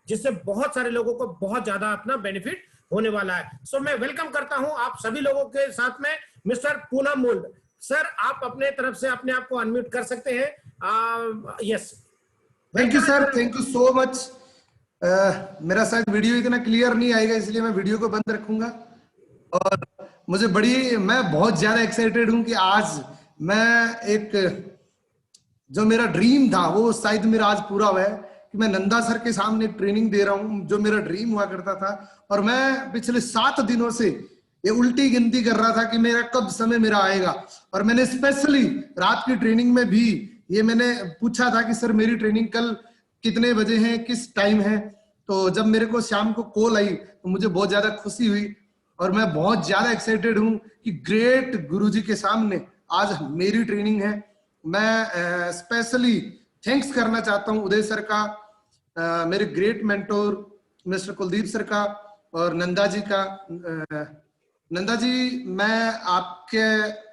जिससे बहुत सारे लोगों को बहुत ज्यादा अपना बेनिफिट होने वाला है। सो मैं वेलकम करता हूं आप सभी लोगों के साथ में मिस्टर पूनम मुंड। सर आप अपने तरफ से अपने आप को अनम्यूट कर सकते हैं। Yes, thank you sir, thank you so much. मेरा शायद वीडियो इतना क्लियर नहीं आएगा, इसलिए मैं वीडियो को बंद रखूंगा। और मैं बहुत ज्यादा एक्साइटेड हूं कि आज मैं एक जो मेरा ड्रीम था वो शायद मेरा आज पूरा हुआ है कि मैं नंदा सर के सामने ट्रेनिंग दे रहा हूं, जो मेरा ड्रीम हुआ करता था। और मैं पिछले 7 दिनों से ये उल्टी गिनती कर रहा था कि मेरा कब समय मेरा आएगा। और मैंने स्पेशली रात की ट्रेनिंग में भी ये मैंने पूछा था कि सर मेरी ट्रेनिंग कल कितने बजे है, किस टाइम है। तो जब मेरे को शाम को कॉल आई तो मुझे बहुत ज्यादा खुशी हुई और मैं बहुत ज्यादा एक्साइटेड हूं कि ग्रेट गुरुजी के सामने आज मेरी ट्रेनिंग है। मैं स्पेशली थैंक्स करना चाहता हूं उदय सर का, मेरे great mentor mister Kuldeep sir का और नंदा जी का। नंदा जी, मैं आपके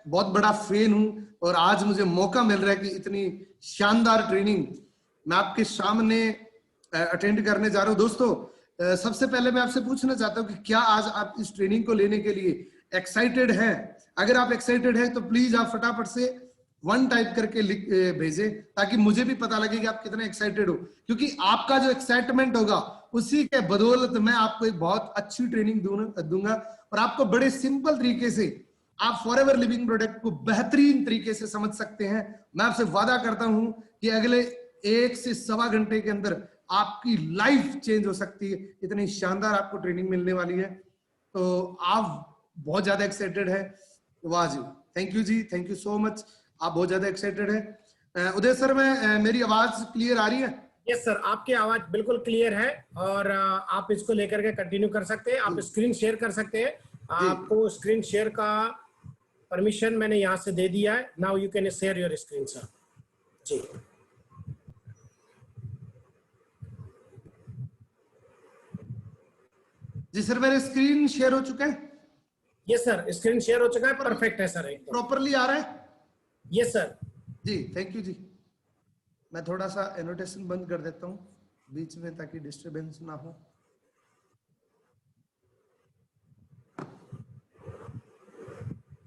बहुत बड़ा फैन हूं और आज मुझे मौका मिल रहा है कि इतनी शानदार ट्रेनिंग मैं आपके सामने अटेंड करने जा रहा हूं। दोस्तों, सबसे पहले मैं आपसे पूछना चाहता हूं कि क्या आज आप इस ट्रेनिंग को लेने के लिए एक्साइटेड हैं? अगर आप एक्साइटेड हैं तो प्लीज आप फटाफट से 1 टाइप करके लिख भेजें ताकि मुझे भी पता लगे कि आप कितने एक्साइटेड हो, क्योंकि आपका जो एक्साइटमेंट होगा उसी के बदौलत मैं आपको एक बहुत अच्छी ट्रेनिंग दूंगा और आपको बड़े सिंपल तरीके से आप फॉरएवर लिविंग प्रोडक्ट को बेहतरीन तरीके से समझ सकते हैं। मैं आपसे वादा करता हूं कि अगले 1 से सवा घंटे के अंदर आपकी लाइफ चेंज हो सकती है। इतनी शानदार आपको ट्रेनिंग मिलने वाली है, तो आप बहुत ज्यादा एक्साइटेड है। वाह जी, थैंक यू जी, थैंक यू सो मच। आप बहुत ज्यादा एक्साइटेड है। उदय सर, मेरी आवाज क्लियर आ रही है? यस सर, आपकी आवाज बिल्कुल क्लियर है और आप इसको लेकर के कंटिन्यू कर सकते हैं। आप स्क्रीन शेयर कर सकते हैं। आपको स्क्रीन शेयर का परमिशन मैंने यहाँ से दे दिया है। Now you can share your screen sir. जी जी सर, मेरे स्क्रीन शेयर हो चुका है? यस सर, स्क्रीन शेयर हो चुका है। परफेक्ट है सर, एकदम प्रॉपरली आ रहा है? यस सर जी, थैंक यू जी। मैं थोड़ा सा एनोटेशन बंद कर देता हूं बीच में ताकि डिस्टरबेंस ना हो।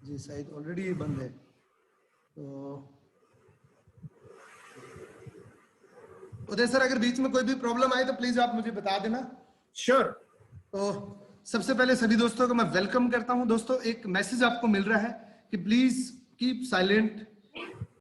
जी शायद ऑलरेडी बंद है, तो उदय सर अगर बीच में कोई भी प्रॉब्लम आए तो प्लीज आप मुझे बता देना। श्योर। तो सबसे पहले सभी दोस्तों को मैं वेलकम करता हूं। दोस्तों, एक मैसेज आपको मिल रहा है कि प्लीज कीप साइलेंट।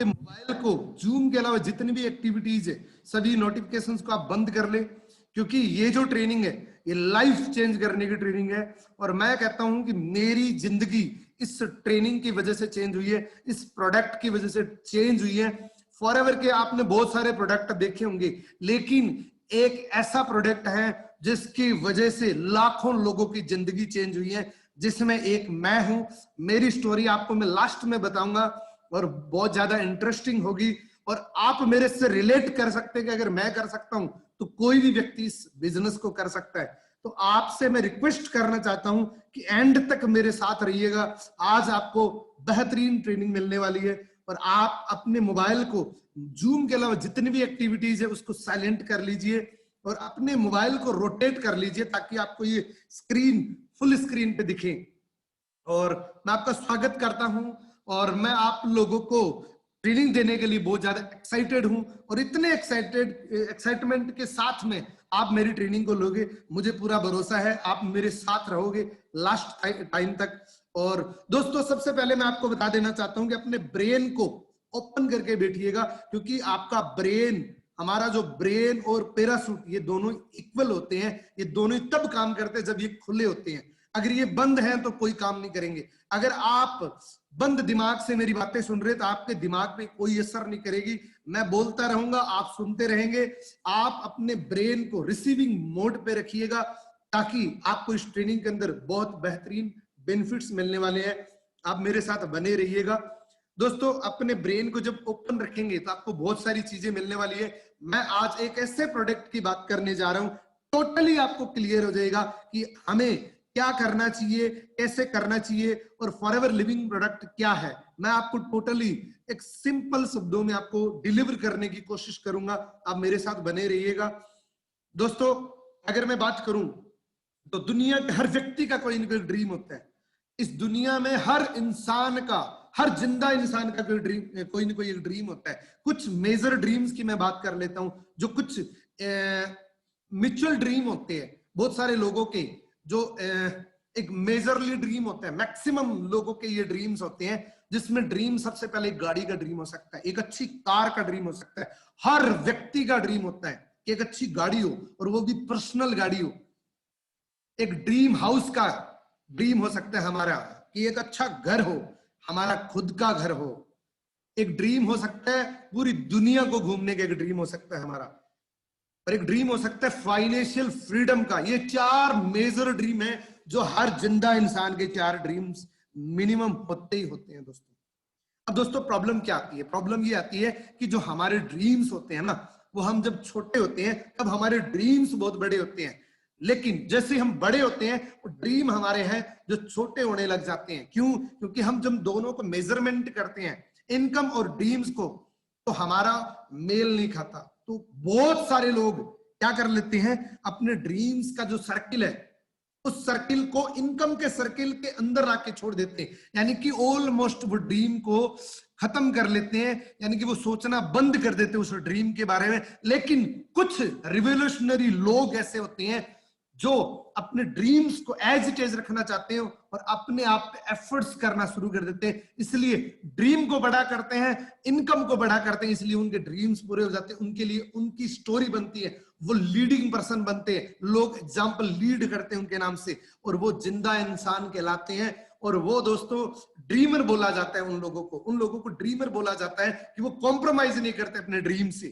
मोबाइल को, जूम के अलावा जितनी भी एक्टिविटीज है सभी नोटिफिकेशंस को आप बंद कर ले, क्योंकि ये जो ट्रेनिंग है ये लाइफ चेंज करने की ट्रेनिंग है। और मैं कहता हूं कि मेरी जिंदगी इस ट्रेनिंग की वजह से चेंज हुई है, इस प्रोडक्ट की वजह से चेंज हुई है। फॉरएवर के आपने बहुत सारे प्रोडक्ट देखे होंगे, लेकिन एक ऐसा प्रोडक्ट है जिसकी वजह से लाखों लोगों की जिंदगी चेंज हुई है, जिसमें एक मैं हूं। मेरी स्टोरी आपको मैं लास्ट में बताऊंगा और बहुत ज्यादा इंटरेस्टिंग होगी और आप मेरे से रिलेट कर सकते हैं कि अगर मैं कर सकता हूं तो कोई भी व्यक्ति इस बिजनेस को कर सकता है। तो आपसे मैं रिक्वेस्ट करना चाहता हूं कि एंड तक मेरे साथ रहिएगा। आज आपको बेहतरीन ट्रेनिंग मिलने वाली है और आप अपने मोबाइल को, जूम के अलावा जितनी भी एक्टिविटीज है उसको साइलेंट कर लीजिए और अपने मोबाइल को रोटेट कर लीजिए ताकि आपको ये स्क्रीन फुल स्क्रीन पे दिखे। और मैं आपका स्वागत करता हूं और मैं आप लोगों को ट्रेनिंग देने के लिए बहुत ज्यादा एक्साइटेड हूं और इतने एक्साइटमेंट के साथ में आप मेरी ट्रेनिंग को लोगे, मुझे पूरा भरोसा है आप मेरे साथ रहोगे लास्ट टाइम तक। और दोस्तों, सबसे पहले मैं आपको बता देना चाहता हूं कि अपने ब्रेन को ओपन करके बैठिएगा, क्योंकि आपका ब्रेन, हमारा जो ब्रेन और पैराशूट, ये दोनों इक्वल होते हैं। ये दोनों तब काम करते हैं जब ये खुले होते हैं। अगर ये बंद हैं तो कोई काम नहीं करेंगे। अगर आप बंद दिमाग से मेरी बातें सुन रहे तो आपके दिमाग पे कोई असर नहीं करेगी। मैं बोलता रहूंगा, आप सुनते रहेंगे। आप अपने ब्रेन को रिसीविंग मोड पे रखिएगा ताकि आपको इस ट्रेनिंग के अंदर बहुत बेहतरीन बेनिफिट्स मिलने वाले हैं। आप मेरे साथ बने रहिएगा। दोस्तों, अपने ब्रेन को जब ओपन रखेंगे तो आपको बहुत सारी चीजें मिलने वाली है। मैं आज एक ऐसे प्रोडक्ट की बात करने जा रहा हूं, टोटली आपको क्लियर हो जाएगा कि हमें क्या करना चाहिए, कैसे करना चाहिए और फॉरएवर लिविंग प्रोडक्ट क्या है। मैं आपको टोटली एक सिंपल शब्दों में आपको डिलीवर करने की कोशिश करूंगा। आप मेरे साथ बने रहिएगा। दोस्तों, अगर मैं बात करूं तो दुनिया के हर व्यक्ति का कोई ना कोई ड्रीम होता है। इस दुनिया में हर इंसान का, हर जिंदा इंसान का कोई ना कोई एक ड्रीम होता है। कुछ मेजर ड्रीम्स की मैं बात कर लेता हूं, जो कुछ म्यूचुअल ड्रीम होते हैं बहुत सारे लोगों के, जो एक मेजरली ड्रीम होता है। मैक्सिमम लोगों के ये ड्रीम्स होते हैं, जिसमें ड्रीम सबसे पहले एक गाड़ी का ड्रीम हो सकता है, एक अच्छी कार का ड्रीम हो सकता है। हर व्यक्ति का ड्रीम होता है कि एक अच्छी गाड़ी हो, और वो भी पर्सनल गाड़ी हो। एक ड्रीम हाउस का ड्रीम हो सकता है हमारा, कि एक अच्छा घर हो, हमारा खुद का घर हो। एक ड्रीम हो सकता है पूरी दुनिया को घूमने का, एक ड्रीम हो सकता है हमारा। और एक ड्रीम हो सकता है फाइनेंशियल फ्रीडम का। ये 4 मेजर ड्रीम है जो हर जिंदा इंसान के 4 ड्रीम्स मिनिमम होते ही होते हैं दोस्तों। अब दोस्तों प्रॉब्लम क्या आती है? प्रॉब्लम ये आती है कि जो हमारे ड्रीम्स होते हैं ना, वो हम जब छोटे होते हैं तब हमारे ड्रीम्स बहुत बड़े होते हैं, लेकिन जैसे हम बड़े होते हैं वो ड्रीम हमारे हैं जो छोटे होने लग जाते हैं। क्यों? क्योंकि हम जब दोनों को मेजरमेंट करते हैं, इनकम और ड्रीम्स को, तो हमारा मेल नहीं खाता। तो बहुत सारे लोग क्या कर लेते हैं, अपने ड्रीम्स का जो सर्किल है उस सर्किल को इनकम के सर्किल के अंदर आके छोड़ देते हैं, यानी कि ऑलमोस्ट वो ड्रीम को खत्म कर लेते हैं, यानी कि वो सोचना बंद कर देते हैं उस ड्रीम के बारे में। लेकिन कुछ रिवोल्यूशनरी लोग ऐसे होते हैं जो अपने ड्रीम्स को एज इट इज रखना चाहते हैं और अपने आप पे एफर्ट्स करना शुरू कर देते हैं, इसलिए ड्रीम को बड़ा करते हैं, इनकम को बड़ा करते हैं, इसलिए उनके ड्रीम्स पूरे हो जाते हैं। उनके लिए उनकी स्टोरी बनती है, वो लीडिंग पर्सन बनते हैं, लोग एग्जाम्पल लीड करते हैं उनके नाम से, और वो जिंदा इंसान कहलाते हैं। और वो दोस्तों ड्रीमर बोला जाता है उन लोगों को ड्रीमर बोला जाता है कि वो कॉम्प्रोमाइज नहीं करते अपने ड्रीम से।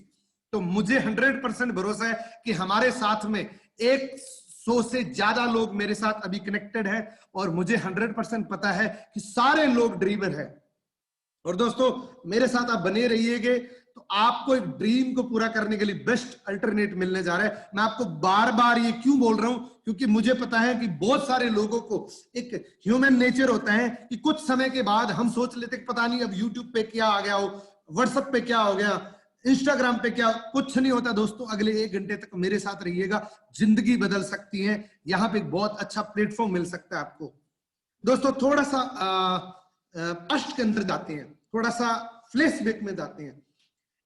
तो मुझे 100% भरोसा है कि हमारे साथ में 100 से ज्यादा लोग मेरे साथ अभी कनेक्टेड है, और मुझे 100% पता है कि सारे लोग ड्रीमर है। और दोस्तों मेरे साथ आप बने रहिएगे तो आपको एक ड्रीम को पूरा करने के लिए बेस्ट अल्टरनेट मिलने जा रहा है। मैं आपको बार बार ये क्यों बोल रहा हूं, क्योंकि मुझे पता है कि बहुत सारे लोगों को एक ह्यूमन नेचर होता है कि कुछ समय के बाद हम सोच लेते कि पता नहीं अब यूट्यूब पे क्या आ गया हो, व्हाट्सएप पे क्या हो गया, इंस्टाग्राम पे क्या। कुछ नहीं होता दोस्तों, अगले 1 घंटे तक मेरे साथ रहिएगा, जिंदगी बदल सकती है। यहाँ पे एक बहुत अच्छा प्लेटफॉर्म मिल सकता है आपको। दोस्तों थोड़ा सा पास्ट के अंदर जाते हैं, थोड़ा सा फ्लैशबैक में जाते हैं।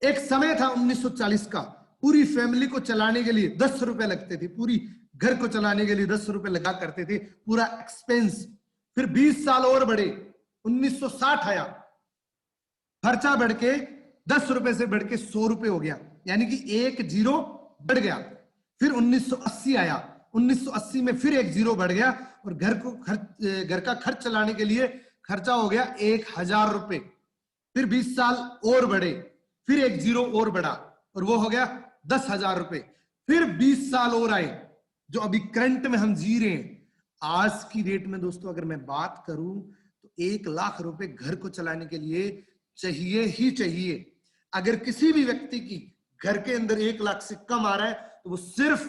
एक समय था 1940 का, पूरी फैमिली को चलाने के लिए 10 रुपए लगते थे, पूरी घर को चलाने के लिए 10 रुपए लगा करते थे, पूरा एक्सपेंस। फिर 20 साल और बढ़े, 1960 आया, खर्चा बढ़ के 10 रुपए से बढ़ के 100 रुपए हो गया, यानी कि 1 जीरो बढ़ गया। फिर 1980 आया, 1980 में फिर 1 जीरो बढ़ गया, और घर का खर्च चलाने के लिए खर्चा हो गया 1000 रुपए। फिर 20 साल और बढ़े, फिर 1 जीरो और बढ़ा, और वो हो गया 10,000 रुपए। फिर 20 साल और आए, जो अभी करंट में हम जी रहे हैं। आज की डेट में दोस्तों अगर मैं बात करूं तो 1 लाख रुपए घर को चलाने के लिए चाहिए ही चाहिए। अगर किसी भी व्यक्ति की घर के अंदर 1 लाख से कम आ रहा है तो वो सिर्फ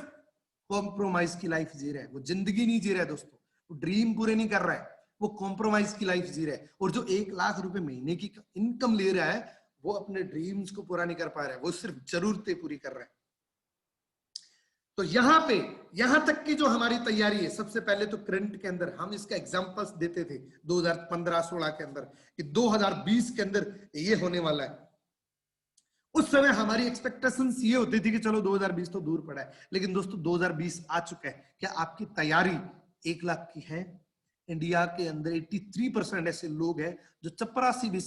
कॉम्प्रोमाइज की लाइफ जी रहा है, वो जिंदगी नहीं जी रहा है दोस्तों, वो ड्रीम पूरे नहीं कर रहा है, वो कॉम्प्रोमाइज की लाइफ जी रहा है। और जो 1 लाख रुपए महीने की इनकम ले रहा है वो अपने ड्रीम्स को पूरा नहीं कर पा रहा है, वो सिर्फ जरूरतें पूरी कर रहा है। तो यहां तक की जो हमारी तैयारी है, सबसे पहले तो करंट के अंदर हम इसका एग्जांपल्स देते थे 2015-16 के अंदर कि 2020 के अंदर ये होने वाला है। उस समय हमारी एक्सपेक्टेशंस ये होती थी कि चलो 2020 तो दूर पड़ा है, लेकिन दोस्तों 2020 आ चुका है। क्या आपकी तैयारी 1 लाख की है? इंडिया के अंदर 83% ऐसे लोग हैं जो चपरासी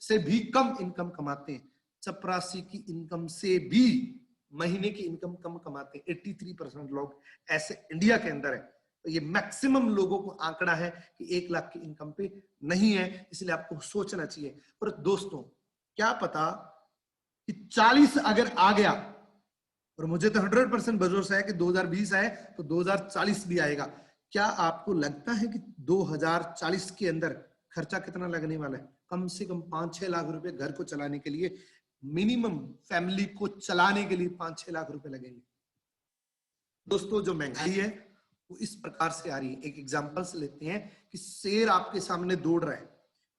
से भी कम इनकम कमाते हैं, चपरासी की इनकम से भी महीने की इनकम कम कमाते हैं। 83% लोग ऐसे इंडिया के अंदर है। तो ये मैक्सिमम लोगों को आंकड़ा है कि 1 लाख की इनकम पे नहीं है, इसलिए आपको सोचना चाहिए। और दोस्तों क्या पता कि 40 अगर आ गया, और मुझे तो 100% भरोसा है कि 2020 आए तो 2040 भी आएगा। क्या आपको लगता है कि 2040 के अंदर खर्चा कितना लगने वाला है? कम से कम 5-6 लाख रुपए घर को चलाने के लिए, मिनिमम फैमिली को चलाने के लिए 5-6 लाख रुपए लगेंगे। दोस्तों जो महंगाई है वो इस प्रकार से आ रही है। एक एग्जांपल से लेते हैं कि शेर आपके सामने दौड़ रहा है,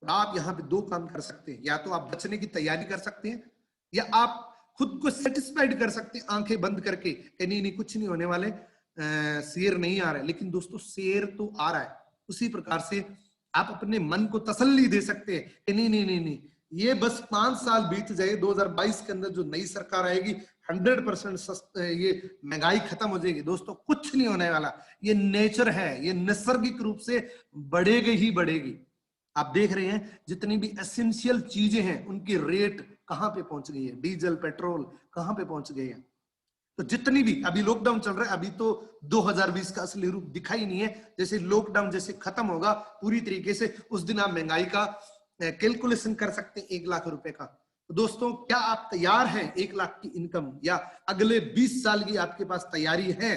और आप यहाँ पे 2 काम कर सकते हैं। या तो आप बचने की तैयारी कर सकते हैं, या आप खुद को सेटिस्फाइड कर सकते हैं आंखें बंद करके कि नहीं नहीं कुछ नहीं होने वाले, शेर नहीं आ रहा है। लेकिन दोस्तों शेर तो आ रहा है। उसी प्रकार से आप अपने मन को तसल्ली दे सकते हैं कि नहीं नहीं नहीं नहीं, ये बस 5 साल बीत जाए, 2022 के अंदर जो नई सरकार आएगी 100% ये महंगाई खत्म हो जाएगी। दोस्तों कुछ नहीं होने वाला, ये नेचर है, ये नैसर्गिक रूप से बढ़ेगी ही बढ़ेगी। आप देख रहे हैं जितनी भी एसेंशियल चीजें हैं उनकी रेट कहां पे पहुंच गई है, डीजल पेट्रोल कहां पे पहुंच गए हैं। तो जितनी भी अभी लॉकडाउन चल रहा है, अभी तो 2020 का असली रूप दिखा ही नहीं है। जैसे लॉकडाउन जैसे खत्म होगा पूरी तरीके से, उस दिन आप महंगाई का कैलकुलेशन कर सकते हैं 1 लाख रुपए का। तो दोस्तों क्या आप तैयार हैं 1 लाख की इनकम, या अगले 20 साल की आपके पास तैयारी है?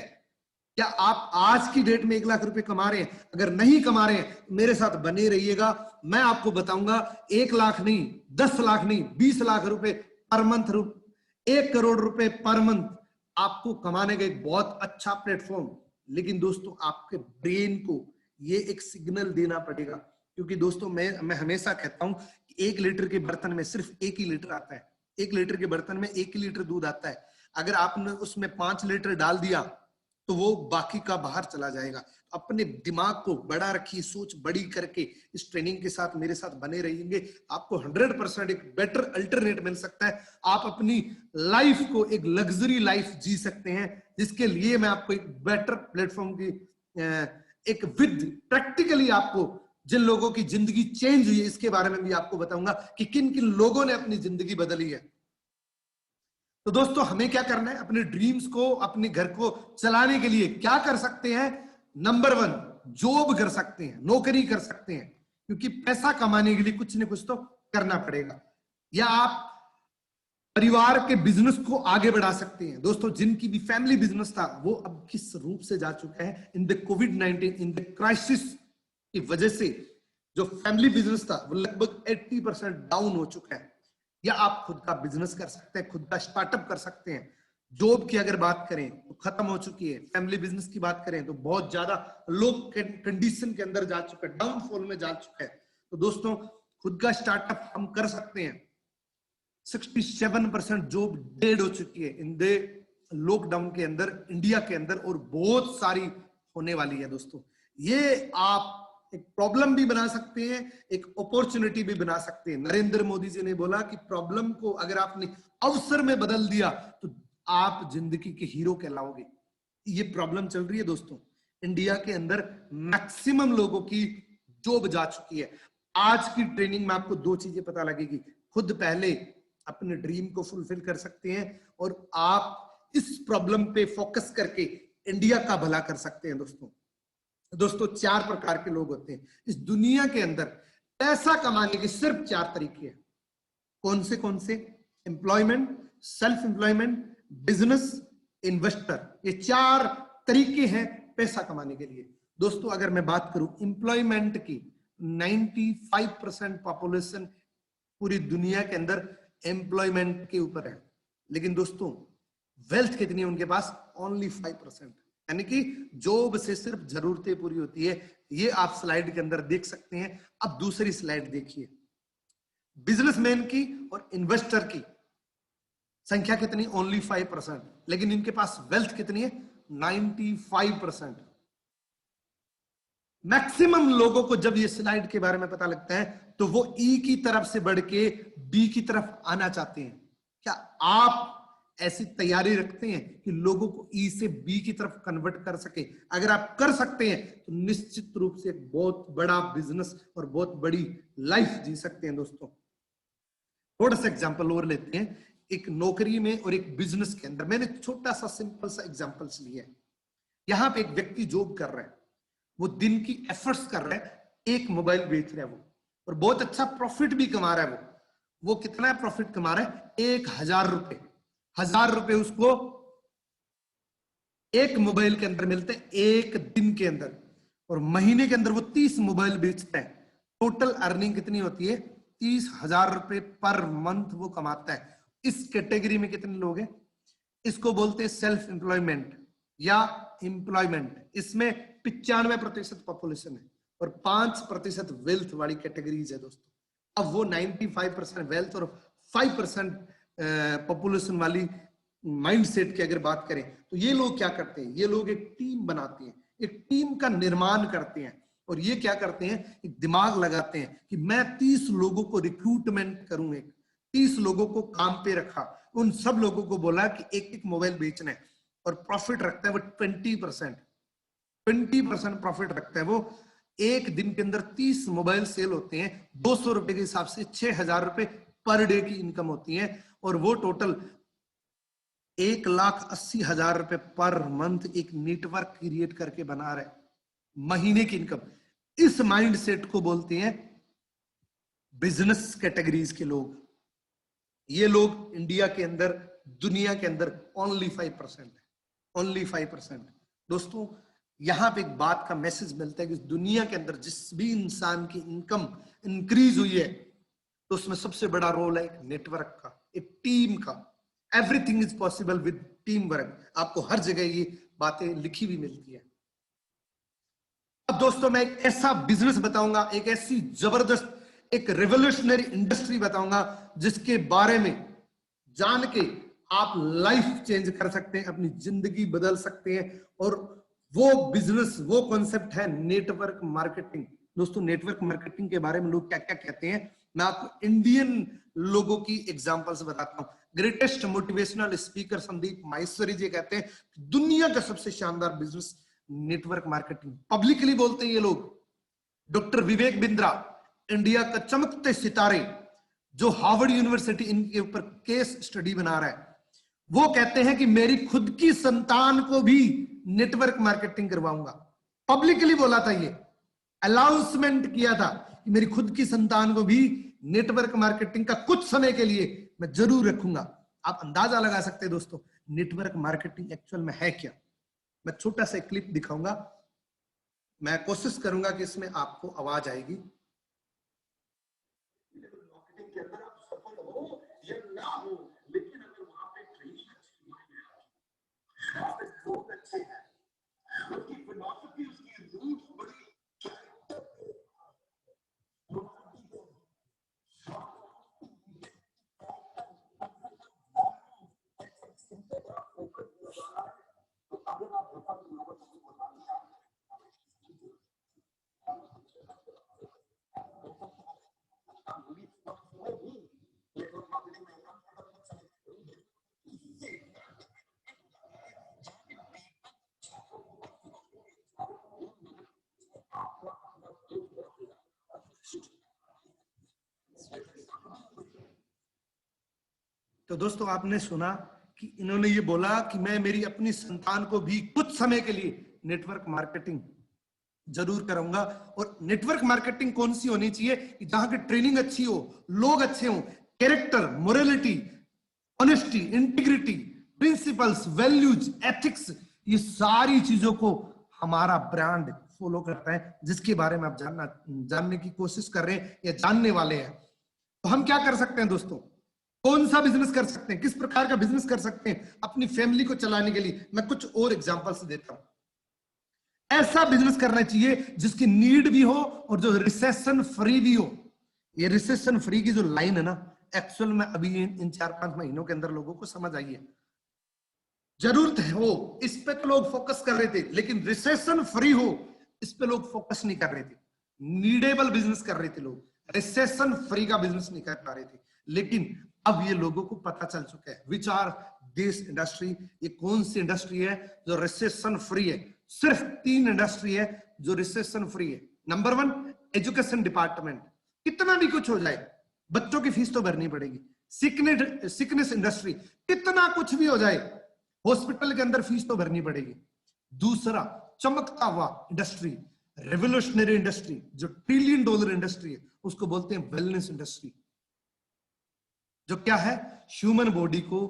क्या आप आज की डेट में 1 लाख रुपए कमा रहे हैं? अगर नहीं कमा रहे हैं मेरे साथ बने रहिएगा, मैं आपको बताऊंगा 1 लाख नहीं, 10 लाख नहीं, 20 लाख रुपए पर मंथ, 1 करोड़ रुपए पर मंथ आपको कमाने का एक बहुत अच्छा प्लेटफॉर्म। लेकिन दोस्तों आपके ब्रेन को ये एक सिग्नल देना पड़ेगा, क्योंकि दोस्तों मैं हमेशा कहता हूं कि 1 लीटर के बर्तन में सिर्फ 1 ही लीटर आता है। 1 लीटर के बर्तन में 1 ही लीटर दूध आता है। अगर आपने उसमें 5 लीटर डाल दिया तो वो बाकी का बाहर चला जाएगा। अपने दिमाग को बड़ा रखिए, सोच बड़ी करके इस ट्रेनिंग के साथ मेरे साथ बने रहेंगे, आपको 100% एक बेटर अल्टरनेट मिल सकता है। आप अपनी लाइफ को एक लग्जरी लाइफ जी सकते हैं, जिसके लिए मैं आपको एक बेटर प्लेटफॉर्म की एक विद प्रैक्टिकली आपको जिन लोगों की जिंदगी चेंज हुई है इसके बारे में भी आपको बताऊंगा कि किन किन लोगों ने अपनी जिंदगी बदली है। तो दोस्तों हमें क्या करना है, अपने ड्रीम्स को, अपने घर को चलाने के लिए क्या कर सकते हैं? नंबर 1 जॉब कर सकते हैं, नौकरी कर सकते हैं, क्योंकि पैसा कमाने के लिए कुछ न कुछ तो करना पड़ेगा। या आप परिवार के बिजनेस को आगे बढ़ा सकते हैं। दोस्तों जिनकी भी फैमिली बिजनेस था वो अब किस रूप से जा चुका है, in the covid, in the crisis की वजह से जो फैमिली बिजनेस था वो लगभग 80% डाउन हो चुका है। या आप खुद का बिजनेस कर सकते हैं, खुद का स्टार्टअप कर सकते हैं। जॉब की अगर बात करें तो खत्म हो चुकी है, फैमिली बिजनेस की बात करें तो बहुत ज्यादा लो कंडीशन के अंदर जा चुका है, डाउनफॉल में जा चुका है। तो दोस्तों खुद का स्टार्टअप हम कर सकते हैं। 67% जॉब डेड हो चुकी है इन द लॉकडाउन के अंदर इंडिया के अंदर, और बहुत सारी होने वाली है। दोस्तों ये आप एक प्रॉब्लम भी बना सकते हैं, एक अपॉर्चुनिटी भी बना सकते हैं। नरेंद्र मोदी जी ने बोला कि प्रॉब्लम को अगर आपने अवसर में बदल दिया तो आप जिंदगी के हीरो कहलाओगे। ये प्रॉब्लम चल रही है दोस्तों, इंडिया के अंदर मैक्सिमम लोगों की जॉब जा चुकी है। आज की ट्रेनिंग में आपको 2 चीजें पता लगेगी। खुद पहले अपने ड्रीम को फुलफिल कर सकते हैं, और आप इस प्रॉब्लम पे फोकस करके इंडिया का भला कर सकते हैं। दोस्तों 4 प्रकार के लोग होते हैं इस दुनिया के अंदर। पैसा कमाने के सिर्फ 4 तरीके हैं। कौन से? Employment, self employment, business, investor. ये 4 तरीके हैं पैसा कमाने के लिए। दोस्तों अगर मैं बात करूं एम्प्लॉयमेंट की, 95% पॉपुलेशन पूरी दुनिया के अंदर एम्प्लॉयमेंट के ऊपर है। लेकिन दोस्तों वेल्थ कितनी है उनके पास? ओनली 5%। यानी कि जॉब से सिर्फ जरूरतें पूरी होती है। ये आप स्लाइड के अंदर देख सकते हैं। अब दूसरी स्लाइड देखिए, बिजनेसमैन की और इन्वेस्टर की संख्या कितनी? ओनली 5%। लेकिन इनके पास वेल्थ कितनी है? 95%। मैक्सिमम लोगों को जब ये स्लाइड के बारे में पता लगता है तो वो ई की तरफ से बढ़ के बी की तरफ आना चाहते हैं। क्या आप ऐसी तैयारी रखते हैं कि लोगों को ई से बी की तरफ कन्वर्ट कर सके? अगर आप कर सकते हैं तो निश्चित रूप से एक बहुत बड़ा बिजनेस और बहुत बड़ी लाइफ जी सकते हैं। दोस्तों थोड़ा सा एग्जांपल और लेते हैं, एक नौकरी में और एक बिजनेस के अंदर। मैंने छोटा सा सिंपल सा एग्जांपल्स लिया है। यहां पे एक व्यक्ति जॉब कर रहा है, वो दिन की एफर्ट्स कर रहा है, एक मोबाइल बेच रहा है वो, और बहुत अच्छा प्रॉफिट भी कमा रहा है। वो कितना प्रॉफिट कमा रहा है? 1000 रुपए। 1000 रुपए उसको एक मोबाइल के अंदर मिलते हैं एक दिन के अंदर, और महीने के अंदर वो 30 मोबाइल बेचता है। टोटल अर्निंग कितनी होती है? 30,000 रुपए पर मंथ वो कमाता है। इस कैटेगरी में कितने लोग हैं? इसको बोलते हैं सेल्फ एम्प्लॉयमेंट या एम्प्लॉयमेंट। इसमें 95% पॉपुलेशन है और 5% वेल्थ वाली कैटेगरीज है। दोस्तों अब वो 95% वेल्थ और 5% पॉपुलेशन वाली माइंडसेट की अगर बात करें तो ये लोग क्या करते हैं, ये लोग एक टीम बनाते हैं, एक टीम का निर्माण करते हैं और ये क्या करते हैं, एक दिमाग लगाते हैं कि मैं 30 लोगों को रिक्रूटमेंट करूंगा, 30 लोगों को काम पे रखा, उन सब लोगों को बोला कि एक एक मोबाइल बेचना है और प्रॉफिट रखता है वो 20% प्रॉफिट रखता है वो। एक दिन के अंदर 30 मोबाइल सेल होते हैं, 200 रुपए के हिसाब से 6,000 रुपए पर डे की इनकम होती है और वो टोटल 1,80,000 रुपए पर मंथ एक नेटवर्क क्रिएट करके बना रहे महीने की इनकम। इस माइंडसेट को बोलते हैं बिजनेस कैटेगरीज के लोग। ये लोग इंडिया के अंदर, दुनिया के अंदर ओनली 5% है, ओनली 5%। दोस्तों यहां पे एक बात का मैसेज मिलता है कि दुनिया के अंदर जिस भी इंसान की इनकम इंक्रीज हुई है तो उसमें सबसे बड़ा रोल है एक नेटवर्क का, एक टीम का। Everything is possible with team work. आपको हर जगह ये बातें लिखी भी मिलती है। अब दोस्तों मैं एक ऐसा बिजनेस बताऊंगा, एक ऐसी जबरदस्त, एक रेवोल्यूशनरी इंडस्ट्री बताऊंगा जिसके बारे में जान के आप लाइफ चेंज कर सकते हैं, अपनी जिंदगी बदल सकते हैं। और वो बिजनेस, वो कॉन्सेप्ट है नेटवर्क मार्केटिंग। दोस्तों नेटवर्क मार्केटिंग के बारे में लोग क्या क्या कहते हैं, मैं आपको इंडियन लोगों की एग्जांपल्स बताता हूं। Greatest motivational speaker Sandeep Maheshwari ji कहते हैं दुनिया का सबसे शानदार बिजनेस नेटवर्क मार्केटिंग। पब्लिकली बोलते हैं ये लोग। डॉक्टर विवेक बिंद्रा, इंडिया का चमकते सितारे, जो हार्वर्ड यूनिवर्सिटी इनके ऊपर केस स्टडी बना रहा है, वो कहते हैं कि मेरी खुद की संतान को भी नेटवर्क मार्केटिंग करवाऊंगा। पब्लिकली बोला था, ये अनाउंसमेंट किया था कि मेरी खुद की संतान को भी नेटवर्क मार्केटिंग का कुछ समय के लिए मैं जरूर रखूंगा। आप अंदाजा लगा सकते हैं दोस्तों नेटवर्क मार्केटिंग एक्चुअल में है क्या। मैं छोटा सा क्लिप दिखाऊंगा, मैं कोशिश करूंगा कि इसमें आपको आवाज आएगी। मार्केटिंग के अंदर आप सफल हो या ना हो, लेकिन अगर वहां पे ट्रेनिंग अच्छी है, वहां पे लोग अच्छे हैं, उसकी फिलॉसफी, उसकी रूट्स बड़ी तो दोस्तों आपने सुना कि इन्होंने ये बोला कि मैं मेरी अपनी संतान को भी कुछ समय के लिए नेटवर्क मार्केटिंग जरूर कराऊंगा। और नेटवर्क मार्केटिंग कौन सी होनी चाहिए कि जहां की ट्रेनिंग अच्छी हो, लोग अच्छे हों, character, morality, honesty, integrity, principles, values, ethics, ये सारी चीजों को हमारा ब्रांड फॉलो करता है, जिसके बारे में आप जानने की कोशिश कर रहे हैं या जानने वाले हैं। तो हम क्या कर सकते हैं दोस्तों, कौन सा बिजनेस कर सकते हैं, किस प्रकार का बिजनेस कर सकते हैं अपनी फैमिली को चलाने के लिए। मैं कुछ और एग्जांपल्स देता हूं। ऐसा बिजनेस करना चाहिए जिसकी नीड भी हो और जो रिसेशन फ्री भी हो। ये रिसेशन फ्री की जो लाइन है ना, एक्चुअल में अभी इन 4-5 महीनों के अंदर लोगों को समझ आई है। जरूरत है हो, इस पे तो लोग फोकस कर रहे थे, लेकिन रिसेशन फ्री हो इस पे लोग फोकस नहीं कर रहे थे। नीडेबल बिजनेस कर रहे थे लोग, रिसेशन फ्री का बिजनेस नहीं कर पा रहे थे। लेकिन अब ये लोगों को पता चल चुका है विच आर दिस इंडस्ट्री, ये कौन सी इंडस्ट्री है जो रिसेशन फ्री है। सिर्फ 3 इंडस्ट्री है जो रिसेशन फ्री है। नंबर 1 एजुकेशन डिपार्टमेंट, कितना भी कुछ हो जाए बच्चों की फीस तो भरनी पड़ेगी। सिकनेस इंडस्ट्री, कितना कुछ भी हो जाए हॉस्पिटल के अंदर फीस तो भरनी पड़ेगी। दूसरा चमकता हुआ इंडस्ट्री, रेवोल्यूशनरी इंडस्ट्री, जो $1 ट्रिलियन इंडस्ट्री है, उसको बोलते हैं वेलनेस इंडस्ट्री। जो क्या है, ह्यूमन बॉडी को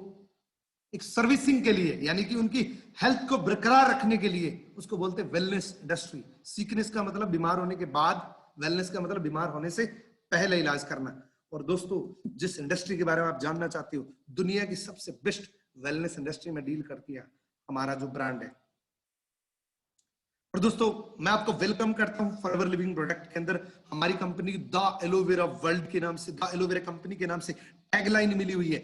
एक सर्विसिंग के लिए, यानी कि उनकी हेल्थ को बरकरार रखने के लिए, उसको बोलते हैं वेलनेस इंडस्ट्री। सिकनेस का मतलब बीमार होने के बाद, वेलनेस का मतलब बीमार होने से पहले इलाज करना। और दोस्तों जिस इंडस्ट्री के बारे में आप जानना चाहते हो, दुनिया की सबसे बेस्ट वेलनेस इंडस्ट्री में डील करती है हमारा जो ब्रांड है। और दोस्तों मैं आपको वेलकम करता हूं फॉरएवर लिविंग प्रोडक्ट के अंदर। हमारी कंपनी द एलोवेरा वर्ल्ड के नाम से, द एलोवेरा कंपनी के नाम से टैगलाइन मिली हुई है।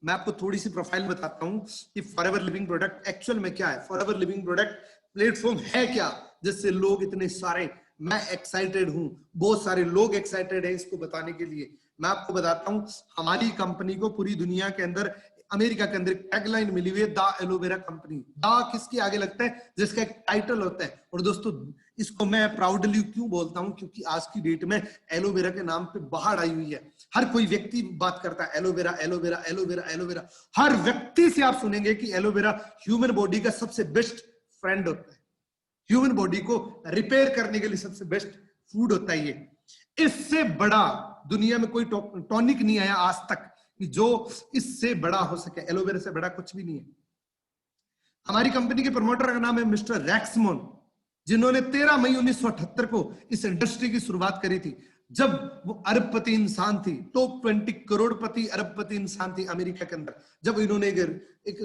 मैं आपको थोड़ी सी प्रोफाइल बताता हूं कि फॉरएवर लिविंग प्रोडक्ट एक्चुअल में क्या है। फॉरएवर लिविंग प्रोडक्ट प्लेटफॉर्म है क्या, जिससे लोग इतने सारे, मैं एक्साइटेड हूं, बहुत सारे लोग एक्साइटेड है इसको बताने के लिए। मैं आपको बताता हूं, हमारी कंपनी को पूरी दुनिया के अंदर, अमेरिका के अंदर टैगलाइन मिली हुई है, द एलोवेरा कंपनी। द किसके आगे लगता है, जिसका एक टाइटल होता है। और दोस्तों इसको मैं प्राउडली क्यों बोलता हूं, क्योंकि आज की डेट में एलोवेरा के नाम पे बाढ़ आई हुई है। हर कोई व्यक्ति बात करता है एलोवेरा एलोवेरा एलोवेरा एलोवेरा। हर व्यक्ति से आप सुनेंगे कि एलोवेरा ह्यूमन बॉडी का सबसे बेस्ट फ्रेंड होता है, ह्यूमन बॉडी को रिपेयर करने के लिए सबसे बेस्ट फूड होता है ये। इससे बड़ा दुनिया में कोई टॉनिक नहीं आया आज तक कि जो इससे बड़ा हो सके। एलोवेरा से बड़ा कुछ भी नहीं है। हमारी कंपनी के प्रमोटर का नाम है मिस्टर रैक्समोन, जिन्होंने 13 मई 1978 को इस इंडस्ट्री की शुरुआत करी थी, जब वो अरबपति इंसान थी, टॉप 20 करोड़पति अरबपति इंसान थी अमेरिका के अंदर। जब इन्होंने एक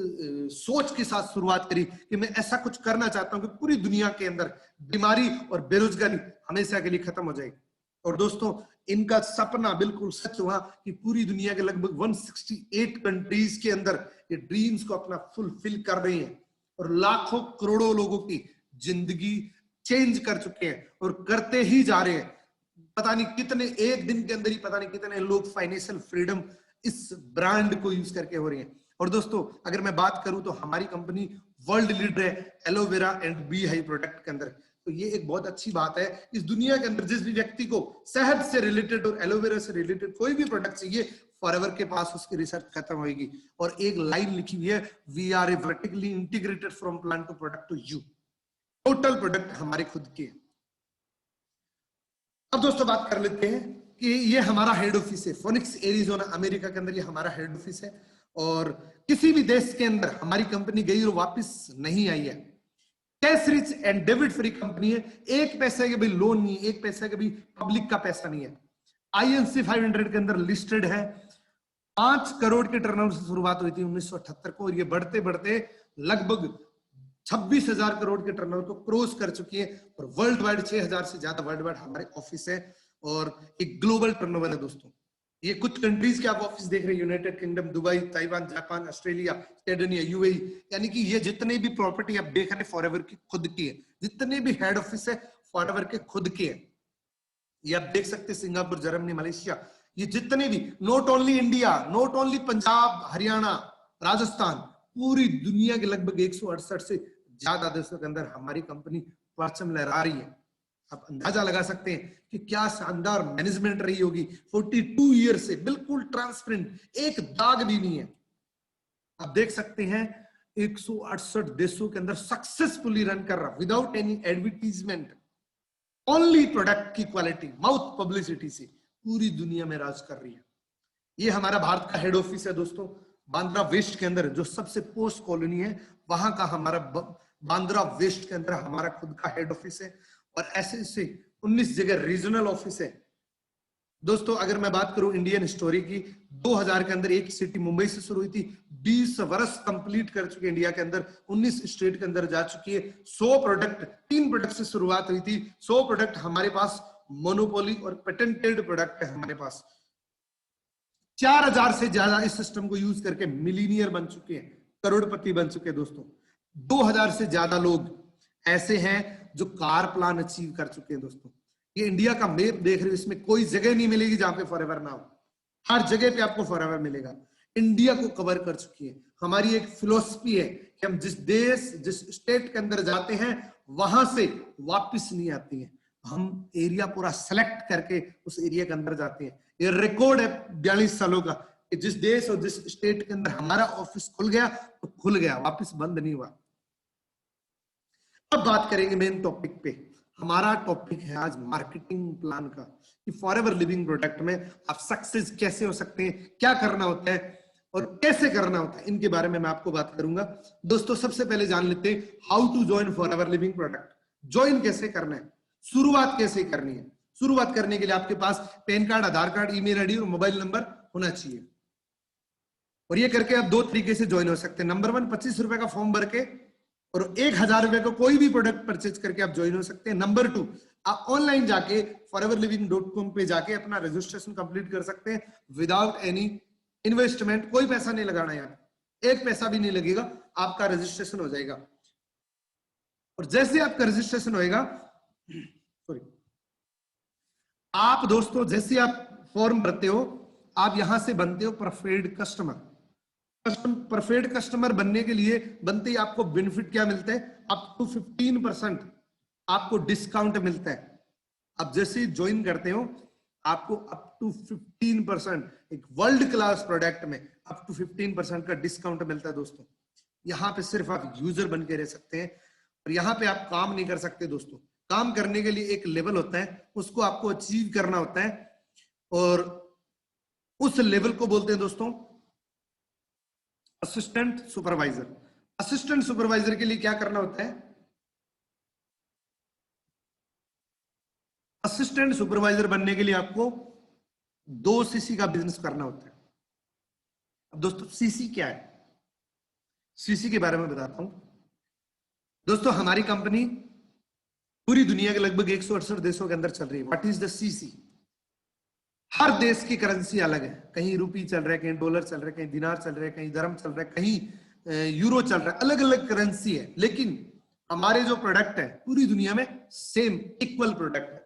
सोच के साथ शुरुआत करी कि मैं ऐसा कुछ करना चाहता हूं कि पूरी दुनिया के अंदर बीमारी और बेरोजगारी हमेशा के लिए खत्म हो जाएगी। और दोस्तों इनका सपना बिल्कुल सच हुआ कि पूरी दुनिया के लगभग 168 कंट्रीज के अंदर ये ड्रीम्स को अपना फुलफिल कर रहे हैं और लाखों करोड़ों लोगों की जिंदगी चेंज कर चुके हैं और करते ही जा रहे हैं। पता नहीं कितने, एक दिन के अंदर ही पता नहीं कितने लोग फाइनेंशियल फ्रीडम इस ब्रांड को यूज करके हो रहे हैं। और दोस्तों अगर मैं बात करूं तो हमारी कंपनी वर्ल्ड लीडर है aloe vera and bee hive product के अंदर। तो ये एक बहुत अच्छी बात है। इस दुनिया के अंदर जिस भी व्यक्ति को शहद से रिलेटेड और एलोवेरा से रिलेटेड कोई भी प्रोडक्ट चाहिए, फॉरएवर के पास उसकी रिसर्च खत्म होगी। और एक लाइन लिखी हुई है, we are a vertically integrated from plant to product to you. Total product हमारे खुद के। अब दोस्तों बात कर लेते हैं कि ये हमारा हेड ऑफिस है फोनिक्स एरिजोना, अमेरिका के अंदर ये हमारा हेड ऑफिस है। और किसी भी देश के अंदर हमारी कंपनी गई और वापस नहीं आई है। Cash rich and debit free company है। एक पैसे के भी लोन नहीं है, एक पैसे के भी पब्लिक का पैसा नहीं है। INC 500 के अंदर लिस्टेड है। 5 करोड़ के टर्नओवर से शुरुआत हुई थी 1978 को और ये बढ़ते बढ़ते लगभग 26,000 करोड़ के टर्नओवर को क्रॉस कर चुकी है। और वर्ल्ड वाइड 6,000 से ज्यादा वर्ल्ड वाइड हमारे ऑफिस है और एक ग्लोबल टर्नओवर है। दोस्तों ये कुछ कंट्रीज के आप ऑफिस देख रहे हैं, United Kingdom, Dubai, Taiwan, Japan, Australia, स्वीडनिया, UAE, यानी कि ये जितने भी प्रॉपर्टी आप देख रहे हैं फॉरएवर की खुद की है। जितने भी हेड ऑफिस है फॉरएवर के खुद के हैं। ये आप देख सकते हैं सिंगापुर, जर्मनी, मलेशिया, ये जितने भी, not only India, not only Punjab, Haryana, Rajasthan, पूरी दुनिया के लगभग 168 से ज्यादा देशों के अंदर हमारी कंपनी परचम लहरा रही है। आप अंदाजा लगा सकते हैं कि क्या शानदार मैनेजमेंट रही होगी। 42 ईयर से बिल्कुल ट्रांसपेरेंट, एक दाग भी नहीं है। आप देख सकते हैं 168 देशों के अंदर सक्सेसफुली रन कर रहा, without any advertisement, only product की क्वालिटी, माउथ पब्लिसिटी से पूरी दुनिया में राज कर रही है। ये हमारा भारत का हेड ऑफिस है दोस्तों, बांद्रा वेस्ट के अंदर, जो सबसे पोस्ट कॉलोनी है वहां का हमारा बांद्रा वेस्ट के अंदर हमारा खुद का हेड ऑफिस है। और ऐसे 19 जगह रीजनल ऑफिस है। दोस्तों अगर मैं बात करूं इंडियन स्टोरी की, 2000 के अंदर एक सिटी मुंबई से शुरू हुई थी, 20 वर्ष कंप्लीट कर चुके इंडिया के अंदर, 19 स्टेट के अंदर जा चुकी है। 100 प्रोडक्ट, 3 प्रोडक्ट से शुरुआत हुई थी। 100 प्रोडक्ट हमारे पास मोनोपोली और पेटेंटेड प्रोडक्ट है हमारे पास। 4000 से ज्यादा इस सिस्टम को यूज करके मिलीनियर बन चुके हैं, करोड़पति बन चुके हैं। दोस्तों 2000 से ज्यादा लोग ऐसे हैं जो कार प्लान अचीव कर चुके हैं। दोस्तों ये इंडिया का मैप देख रहे हो, इसमें कोई जगह नहीं मिलेगी जहां पे फॉरएवर ना हो, हर जगह पे आपको फॉरएवर मिलेगा। इंडिया को कवर कर चुकी है। हमारी एक फिलॉसफी है कि हम जिस देश, जिस स्टेट के अंदर जाते हैं वहां से वापस नहीं आती है। हम एरिया पूरा सेलेक्ट करके उस एरिया के अंदर जाते हैं। ये रिकॉर्ड है 42 सालों का कि जिस देश और जिस स्टेट के अंदर हमारा ऑफिस खुल गया तो खुल गया, वापस बंद नहीं हुआ। अब बात करेंगे मेन टॉपिक पे। हमारा टॉपिक है आज मार्केटिंग प्लान का, कि फॉरएवर लिविंग प्रोडक्ट में आप सक्सेस कैसे हो सकते हैं, क्या करना होता है और कैसे करना होता है, इनके बारे में मैं आपको बात करूंगा। दोस्तों सबसे पहले जान लेते हैं how to join Forever Living product. Join कैसे करना है, शुरुआत कैसे करनी है। शुरुआत करने के लिए आपके पास पैन कार्ड, आधार कार्ड, ईमेल आईडी और मोबाइल नंबर होना चाहिए। और ये करके आप 2 तरीके से ज्वाइन हो सकते हैं। नंबर 1, 25 रुपए का फॉर्म भर के और 1000 रुपए को कोई भी प्रोडक्ट परचेज करके आप ज्वाइन हो सकते हैं। नंबर 2, आप ऑनलाइन जाके foreverliving.com पे जाके अपना रजिस्ट्रेशन कंप्लीट कर सकते हैं विदाउट एनी इन्वेस्टमेंट, कोई पैसा नहीं लगाना यार, एक पैसा भी नहीं लगेगा, आपका रजिस्ट्रेशन हो जाएगा। और जैसे आपका रजिस्ट्रेशन होएगा, सॉरी, आप दोस्तों जैसे आप फॉर्म भरते हो, आप यहां से बनते हो प्रेफर्ड कस्टमर। प्रेफर्ड कस्टमर बनने के लिए बनते ही आपको बेनिफिट क्या मिलता है, अप टू 15% आपको डिस्काउंट मिलता है। अब जैसे ही ज्वाइन करते हो आपको अप टू 15%, एक वर्ल्ड क्लास प्रोडक्ट में अप टू 15% का डिस्काउंट मिलता है दोस्तों। यहाँ पे सिर्फ आप यूजर बन के रह सकते हैं और यहाँ पे आप काम नहीं कर सकते दोस्तों। काम करने के लिए एक लेवल होता है, उसको आपको अचीव करना होता है और उस लेवल को बोलते हैं दोस्तों असिस्टेंट सुपरवाइजर। असिस्टेंट सुपरवाइजर के लिए क्या करना होता है, असिस्टेंट सुपरवाइजर बनने के लिए आपको 2 सीसी का बिजनेस करना होता है। अब दोस्तों सीसी क्या है, सीसी के बारे में बताता हूं दोस्तों। हमारी कंपनी पूरी दुनिया के लगभग 168 देशों के अंदर चल रही है। What is the CC? हर देश की करेंसी अलग है, कहीं रुपी चल रहा है, कहीं डॉलर चल रहा है, कहीं दिनार चल रहा है, कहीं दरम चल रहा है, कहीं यूरो चल रहा है, अलग अलग करेंसी है। लेकिन हमारे जो प्रोडक्ट है पूरी दुनिया में सेम इक्वल प्रोडक्ट है।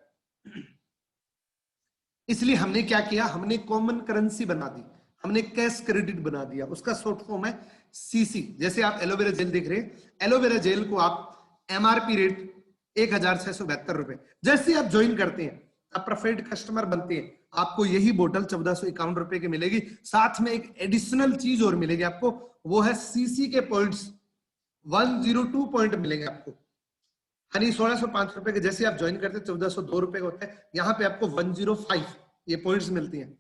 इसलिए हमने क्या किया, हमने कॉमन करेंसी बना दी, हमने कैश क्रेडिट बना दिया। उसका शॉर्ट फॉर्म है सीसी। जैसे आप एलोवेरा जेल देख रहे हैं, एलोवेरा जेल को आप एमआरपी रेट 1672 रुपए, जैसे आप ज्वाइन करते हैं, आप प्रेफर्ड कस्टमर बनते हैं, आपको यही बोतल 1451 रुपए की मिलेगी। साथ में एक एडिशनल चीज और मिलेगी आपको, वो है सीसी के पॉइंट्स, 102 पॉइंट मिलेंगे आपको। यानी 1605 रुपए के जैसे आप ज्वाइन करते हैं 1402 रुपए का होता है, यहाँ पे आपको 105 ये पॉइंट्स मिलती हैं।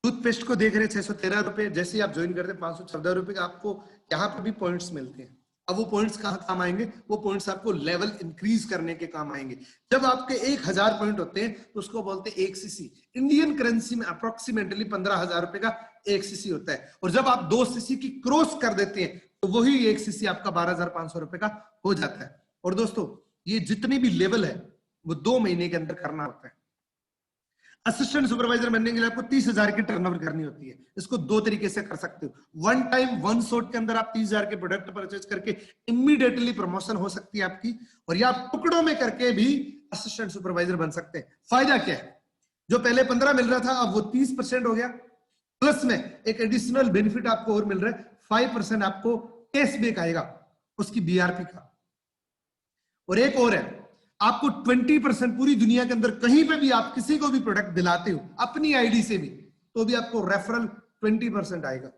टूथपेस्ट को देख रहे हैं 613 रुपए, जैसे आप ज्वाइन करते हैं 514 रुपए का आपको यहाँ पे भी पॉइंट्स मिलते हैं। अब वो पॉइंट्स कहाँ काम आएंगे, वो पॉइंट्स आपको लेवल इंक्रीज करने के काम आएंगे। जब आपके 1000 पॉइंट होते हैं तो उसको बोलते हैं 1 सीसी। इंडियन करेंसी में अप्रोक्सीमेटली 15,000 रुपए का 1 सीसी होता है। और जब आप 2 सीसी की क्रॉस कर देते हैं तो वही 1 सीसी आपका 12,500 रुपए का हो जाता है। और दोस्तों ये जितने भी लेवल है वो 2 महीने के अंदर करना होता है। असिस्टेंट सुपरवाइजर बनने के लिए आपको 30,000 की टर्नओवर करनी होती है। इसको 2 तरीके से कर सकते हो। वन टाइम वन शॉट के अंदर आप 30,000 के प्रोडक्ट परचेज करके इमीडिएटली प्रमोशन हो सकती है आपकी, और या आप टुकड़ों में करके भी असिस्टेंट सुपरवाइजर बन सकते हैं। फायदा क्या है, जो पहले 15 मिल रहा था अब वो 30% हो गया, प्लस में एक एडिशनल बेनिफिट आपको और मिल रहा है, 5% आपको कैशबैक आएगा उसकी बीआरपी का। और एक और है, आपको 20% पूरी दुनिया के अंदर कहीं पे भी आप किसी को भी प्रोडक्ट दिलाते हो अपनी आईडी से भी, तो भी आपको रेफरल 20% आएगा।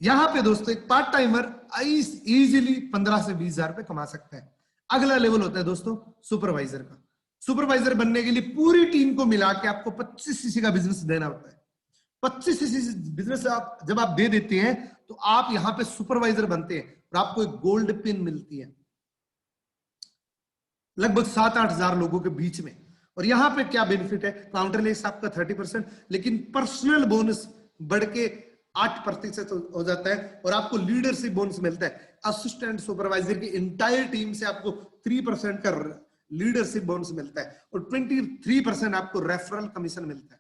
यहां पे दोस्तों एक पार्ट टाइमर इजीली 15 से 20,000 रुपए कमा सकता है। अगला लेवल होता है दोस्तों सुपरवाइजर का। सुपरवाइजर बनने के लिए पूरी टीम को मिला के आपको 25 सीसी का बिजनेस देना होता है। 25 सीसी बिजनेस आप जब आप दे देते हैं तो आप यहां पे सुपरवाइजर बनते हैं और आपको एक गोल्ड पिन मिलती है लगभग 7-8 हजार लोगों के बीच में। और यहां पे क्या बेनिफिट है, काउंटर लेस आपका 30%, लेकिन पर्सनल बोनस बढ़ के 8% हो जाता है और आपको लीडरशिप बोनस मिलता है। असिस्टेंट सुपरवाइजर की इंटायर टीम से आपको 3% का लीडरशिप बोनस मिलता है और 23% आपको रेफरल कमीशन मिलता है।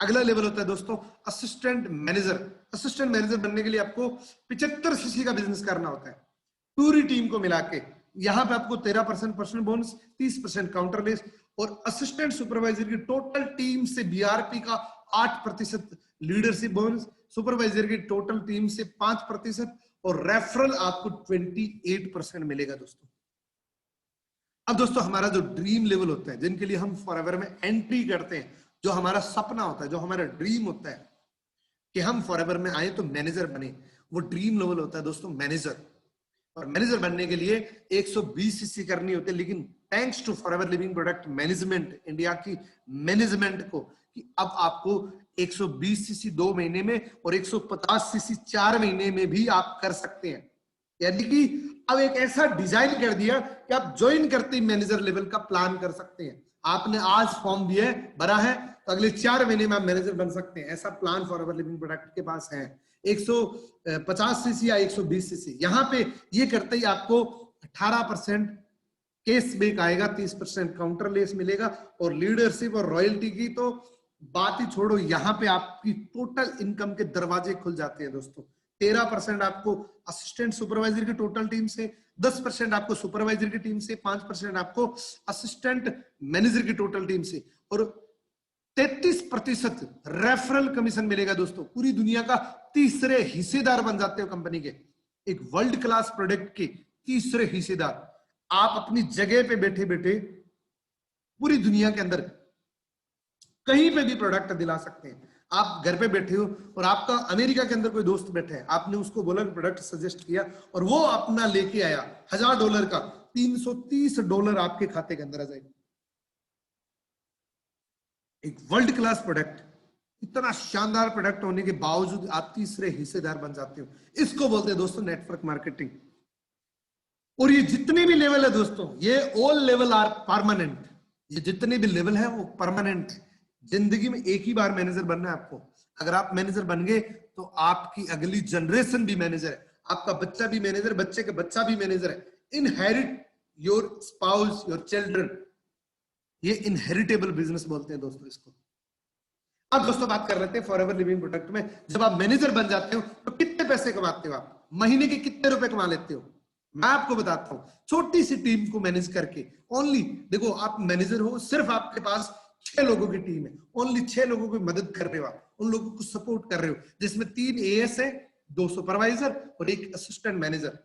अगला लेवल होता है दोस्तों असिस्टेंट मैनेजर। असिस्टेंट मैनेजर बनने के लिए आपको 75 सीसी का बिजनेस करना होता है पूरी टीम को मिला के। यहां पे आपको 13% पर्सनल बोनस, 30% काउंटर लेस, और असिस्टेंट सुपरवाइजर की टोटल टीम से बीआरपी का 8% लीडरशिप बोनस, सुपरवाइजर की टोटल टीम से 5% और रेफरल आपको 28% मिलेगा दोस्तों। अब दोस्तों हमारा जो ड्रीम लेवल होता है, जिनके लिए हम फॉरएवर में एंट्री करते हैं, जो हमारा सपना होता है, जो हमारा ड्रीम होता है कि हम फॉरएवर में आए तो मैनेजर बने, वो ड्रीम लेवल होता है दोस्तों मैनेजर। और मैनेजर बनने के लिए 120 सीसी करनी होती है, लेकिन thanks to Forever Living product management, India की मैनेजमेंट को, कि अब आपको 120 सीसी 2 महीने में और 150 सीसी 4 महीने में भी आप कर सकते हैं। यानी कि अब एक ऐसा डिजाइन कर दिया कि आप ज्वाइन करते ही मैनेजर लेवल का प्लान कर सकते हैं। आपने आज फॉर्म दिया है, भरा है, तो अगले 4 महीने में आप मैनेजर बन सकते हैं। ऐसा प्लान फॉरएवर लिविंग प्रोडक्ट के पास है। 150 सीसी या 120 सीसी, यहां पे ये करते ही आपको 18% कैशबैक आएगा, 30% काउंटर लेस मिलेगा, और लीडरशिप और रॉयल्टी की तो बात ही छोड़ो, यहां पे आपकी टोटल इनकम के दरवाजे खुल जाते हैं दोस्तों। 13% आपको असिस्टेंट सुपरवाइजर की टोटल टीम से, 10% आपको सुपरवाइजर की टीम से, 5% आपको असिस्टेंट मैनेजर की टोटल टीम से, और 33% रेफरल कमीशन मिलेगा दोस्तों। पूरी दुनिया का तीसरे हिस्सेदार बन जाते हो कंपनी के, एक वर्ल्ड क्लास प्रोडक्ट के तीसरे हिस्सेदार। आप अपनी जगह पे बैठे बैठे पूरी दुनिया के अंदर कहीं पे भी प्रोडक्ट दिला सकते हैं। आप घर पे बैठे हो और आपका अमेरिका के अंदर कोई दोस्त बैठे है, आपने उसको बोला प्रोडक्ट सजेस्ट किया और वो अपना लेके आया $1000 का, $330 आपके खाते के अंदर आ जाएगा। एक वर्ल्ड क्लास प्रोडक्ट, इतना शानदार प्रोडक्ट होने के बावजूद आप तीसरे हिस्सेदार बन जाते हो। इसको बोलते हैं दोस्तों नेटवर्क मार्केटिंग। और ये जितने भी लेवल है दोस्तों, ये ऑल लेवल आर परमानेंट। ये जितने भी लेवल है वो परमानेंट। जिंदगी में एक ही बार मैनेजर बनना है आपको। अगर आप मैनेजर बन गए तो आपकी अगली जनरेशन भी मैनेजर है, आपका बच्चा भी मैनेजर, बच्चे का बच्चा भी मैनेजर है। Inherit your spouse, your children. ये इनहेरिटेबल बिजनेस बोलते हैं दोस्तों इसको। अब दोस्तों बात कर लेते हैं फॉरएवर लिविंग प्रोडक्ट में। जब आप मैनेजर बन जाते हो तो कितने पैसे कमाते हो आप, महीने के कितने रुपए कमा लेते हो? मैं आपको बताता हूं। छोटी सी टीम को मैनेज करके ओनली, देखो आप मैनेजर हो, सिर्फ आपके पास 6 लोगों की टीम है, ओनली 6 लोगों की मदद कर रहे हो आप, उन लोगों को सपोर्ट कर रहे हो, जिसमें 3 एएस है, 2 सुपरवाइजर और 1 असिस्टेंट मैनेजर।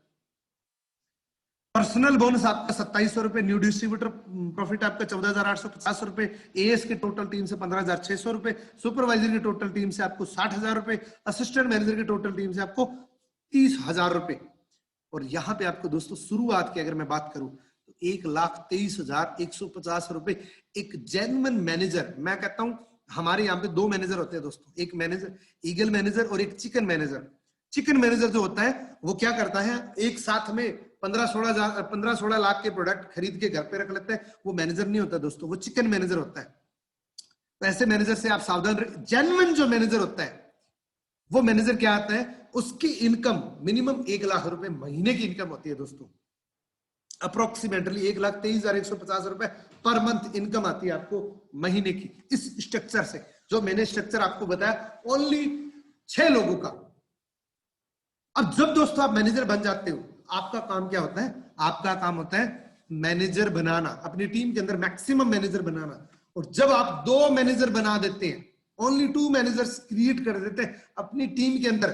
पर्सनल बोनस आपका 2700 रुपए, न्यू डिस्ट्रीब्यूटर प्रॉफिट आपका 14,850 रुपए, एएस की टोटल टीम से 15,600 रुपए, सुपरवाइजर की टोटल टीम से आपको 60,000 रुपए, असिस्टेंट मैनेजर की टोटल टीम से आपको 30,000 रुपए। और यहां पे आपको दोस्तों शुरुआत की अगर मैं बात करूं तो 1,23,150 रुपए एक जेन्युइन मैनेजर। मैं कहता हूं हमारे यहाँ पे 2 मैनेजर होते हैं दोस्तों, एक मैनेजर ईगल मैनेजर और एक चिकन मैनेजर। चिकन मैनेजर जो होता है वो क्या करता है, एक साथ में 15-16 लाख के प्रोडक्ट खरीद के घर पे रख लेते हैं। वो मैनेजर नहीं होता दोस्तों, वो चिकन मैनेजर होता है। तो ऐसे मैनेजर से आप सावधान रहिए। जेन्युइन जो मैनेजर होता है वो मैनेजर क्या आता है, उसकी इनकम मिनिमम 1 लाख रुपए महीने की इनकम होती है दोस्तों। अप्रोक्सीमेटली 1,23,150 रुपए पर मंथ इनकम आती है आपको महीने की, इस स्ट्रक्चर से जो मैंने स्ट्रक्चर आपको बताया, ओनली 6 लोगों का। अब जब दोस्तों आप मैनेजर बन जाते हो, आपका काम क्या होता है, आपका काम होता है मैनेजर बनाना, अपनी टीम के अंदर मैक्सिमम मैनेजर बनाना। और जब आप 2 मैनेजर बना देते हैं, ओनली 2 मैनेजर्स क्रिएट कर देते हैं अपनी टीम के अंदर,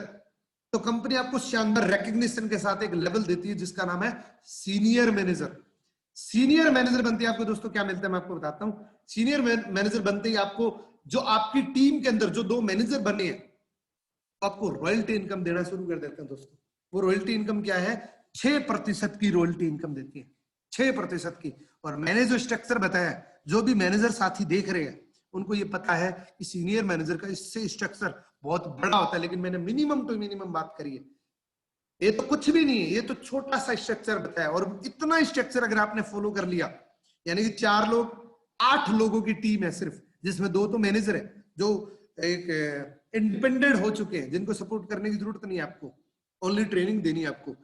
तो कंपनी आपको शानदार रिकॉग्निशन के साथ एक लेवल देती है जिसका नाम है सीनियर मैनेजर। सीनियर मैनेजर बनते ही आपको दोस्तों क्या मिलता है, मैं आपको बताता हूं। सीनियर मैनेजर बनते ही आपको, जो आपकी टीम के अंदर जो 2 मैनेजर बने हैं, आपको रॉयल्टी इनकम देना शुरू कर देते हैं दोस्तों। वो रॉयल्टी इनकम क्या है, 6% की रॉयल्टी इनकम देती है, 6% की। और मैंने जो स्ट्रक्चर बताया, जो भी मैनेजर साथी देख रहे हैं उनको ये पता है कि सीनियर मैनेजर का इससे स्ट्रक्चर बहुत बड़ा होता है, लेकिन मैंने मिनिमम टू मिनिमम बात करी है। ये तो कुछ भी नहीं है, ये तो छोटा सा स्ट्रक्चर बताया। और इतना स्ट्रक्चर अगर आपने फॉलो कर लिया, यानी कि 4 लोग 8 लोगों की टीम है सिर्फ, जिसमें 2 तो मैनेजर है जो एक इंडिपेंडेंट हो चुके हैं, जिनको सपोर्ट करने की जरूरत नहीं है आपको, ओनली ट्रेनिंग देनी है आपको।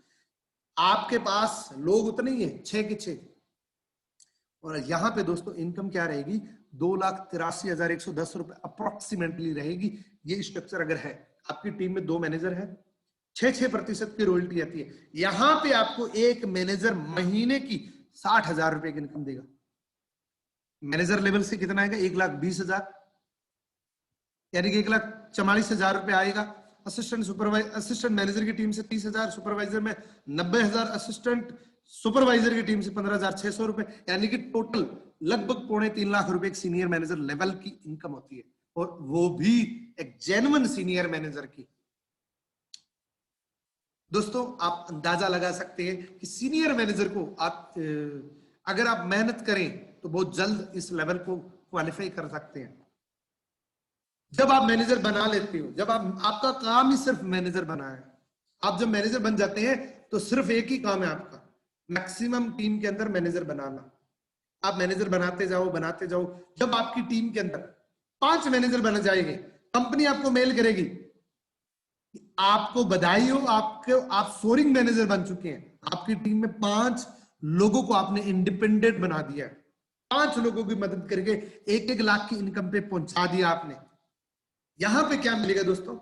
आपके पास लोग उतने ही है, 6 के 6। और यहाँ पे दोस्तों इनकम क्या रहेगी, 2,83,110 रुपए अप्रोक्सीमेटली रहेगी। ये स्ट्रक्चर अगर है, आपकी टीम में 2 मैनेजर है, 6% की रॉयल्टी आती है। यहां पे आपको एक मैनेजर महीने की 60,000 रुपए की इनकम देगा। मैनेजर लेवल से कितना आएगा, 1,20,000, यानी कि 1,44,000 रुपए आएगा। असिस्टेंट मैनेजर की टीम से 30,000, सुपरवाइजर में 90,000, असिस्टेंट सुपरवाइजर की टीम से 15,600 रुपए, यानी कि टोटल लगभग 2.25 लाख रुपए एक सीनियर मैनेजर लेवल की इनकम होती है, और वो भी एक जेन्युइन सीनियर मैनेजर की। दोस्तों आप अंदाजा लगा सकते हैं कि सीनियर मैनेजर को आप अगर आप मेहनत करें तो बहुत जल्द इस लेवल को क्वालिफाई कर सकते हैं। जब आप मैनेजर बना लेते हो, जब आपका काम ही सिर्फ मैनेजर बना है, आप जब मैनेजर बन जाते हैं तो सिर्फ एक ही काम है आपका, मैक्सिमम टीम के अंदर मैनेजर बनाना। आप मैनेजर बनाते जाओ। जब आपकी टीम के अंदर 5 मैनेजर बन जाएंगे, कंपनी आपको मेल करेगी, आपको बधाई हो, आप सोरिंग मैनेजर बन चुके हैं। आपकी टीम में 5 लोगों को आपने इंडिपेंडेंट बना दिया है। 5 लोगों की मदद करके 1-1 लाख की इनकम पे पहुंचा दिया आपने। यहां पे क्या मिलेगा दोस्तों,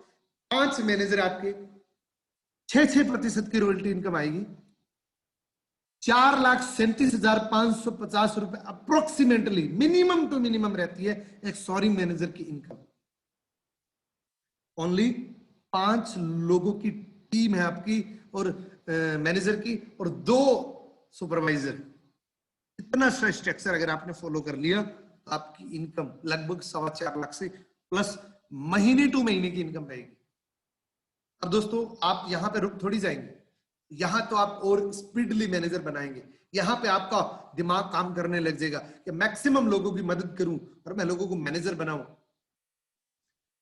5 मैनेजर आपके 6% की रॉयल्टी इनकम आएगी, 4,37,550 रुपए अप्रोक्सीमेटली मिनिमम टू मिनिमम रहती है एक सॉरी मैनेजर की इनकम। ओनली 5 लोगों की टीम है आपकी और मैनेजर की और 2 सुपरवाइजर। इतना सा स्ट्रक्चर अगर आपने फॉलो कर लिया तो आपकी इनकम लगभग 4.25 लाख से प्लस महीने टू महीने की इनकम रहेगी। अब दोस्तों आप यहां पे रुक थोड़ी जाएंगे, यहां तो आप और स्पीडली मैनेजर बनाएंगे। यहां पे आपका दिमाग काम करने लग जाएगा कि मैक्सिमम लोगों की मदद करूं और मैं लोगों को मैनेजर बनाऊं।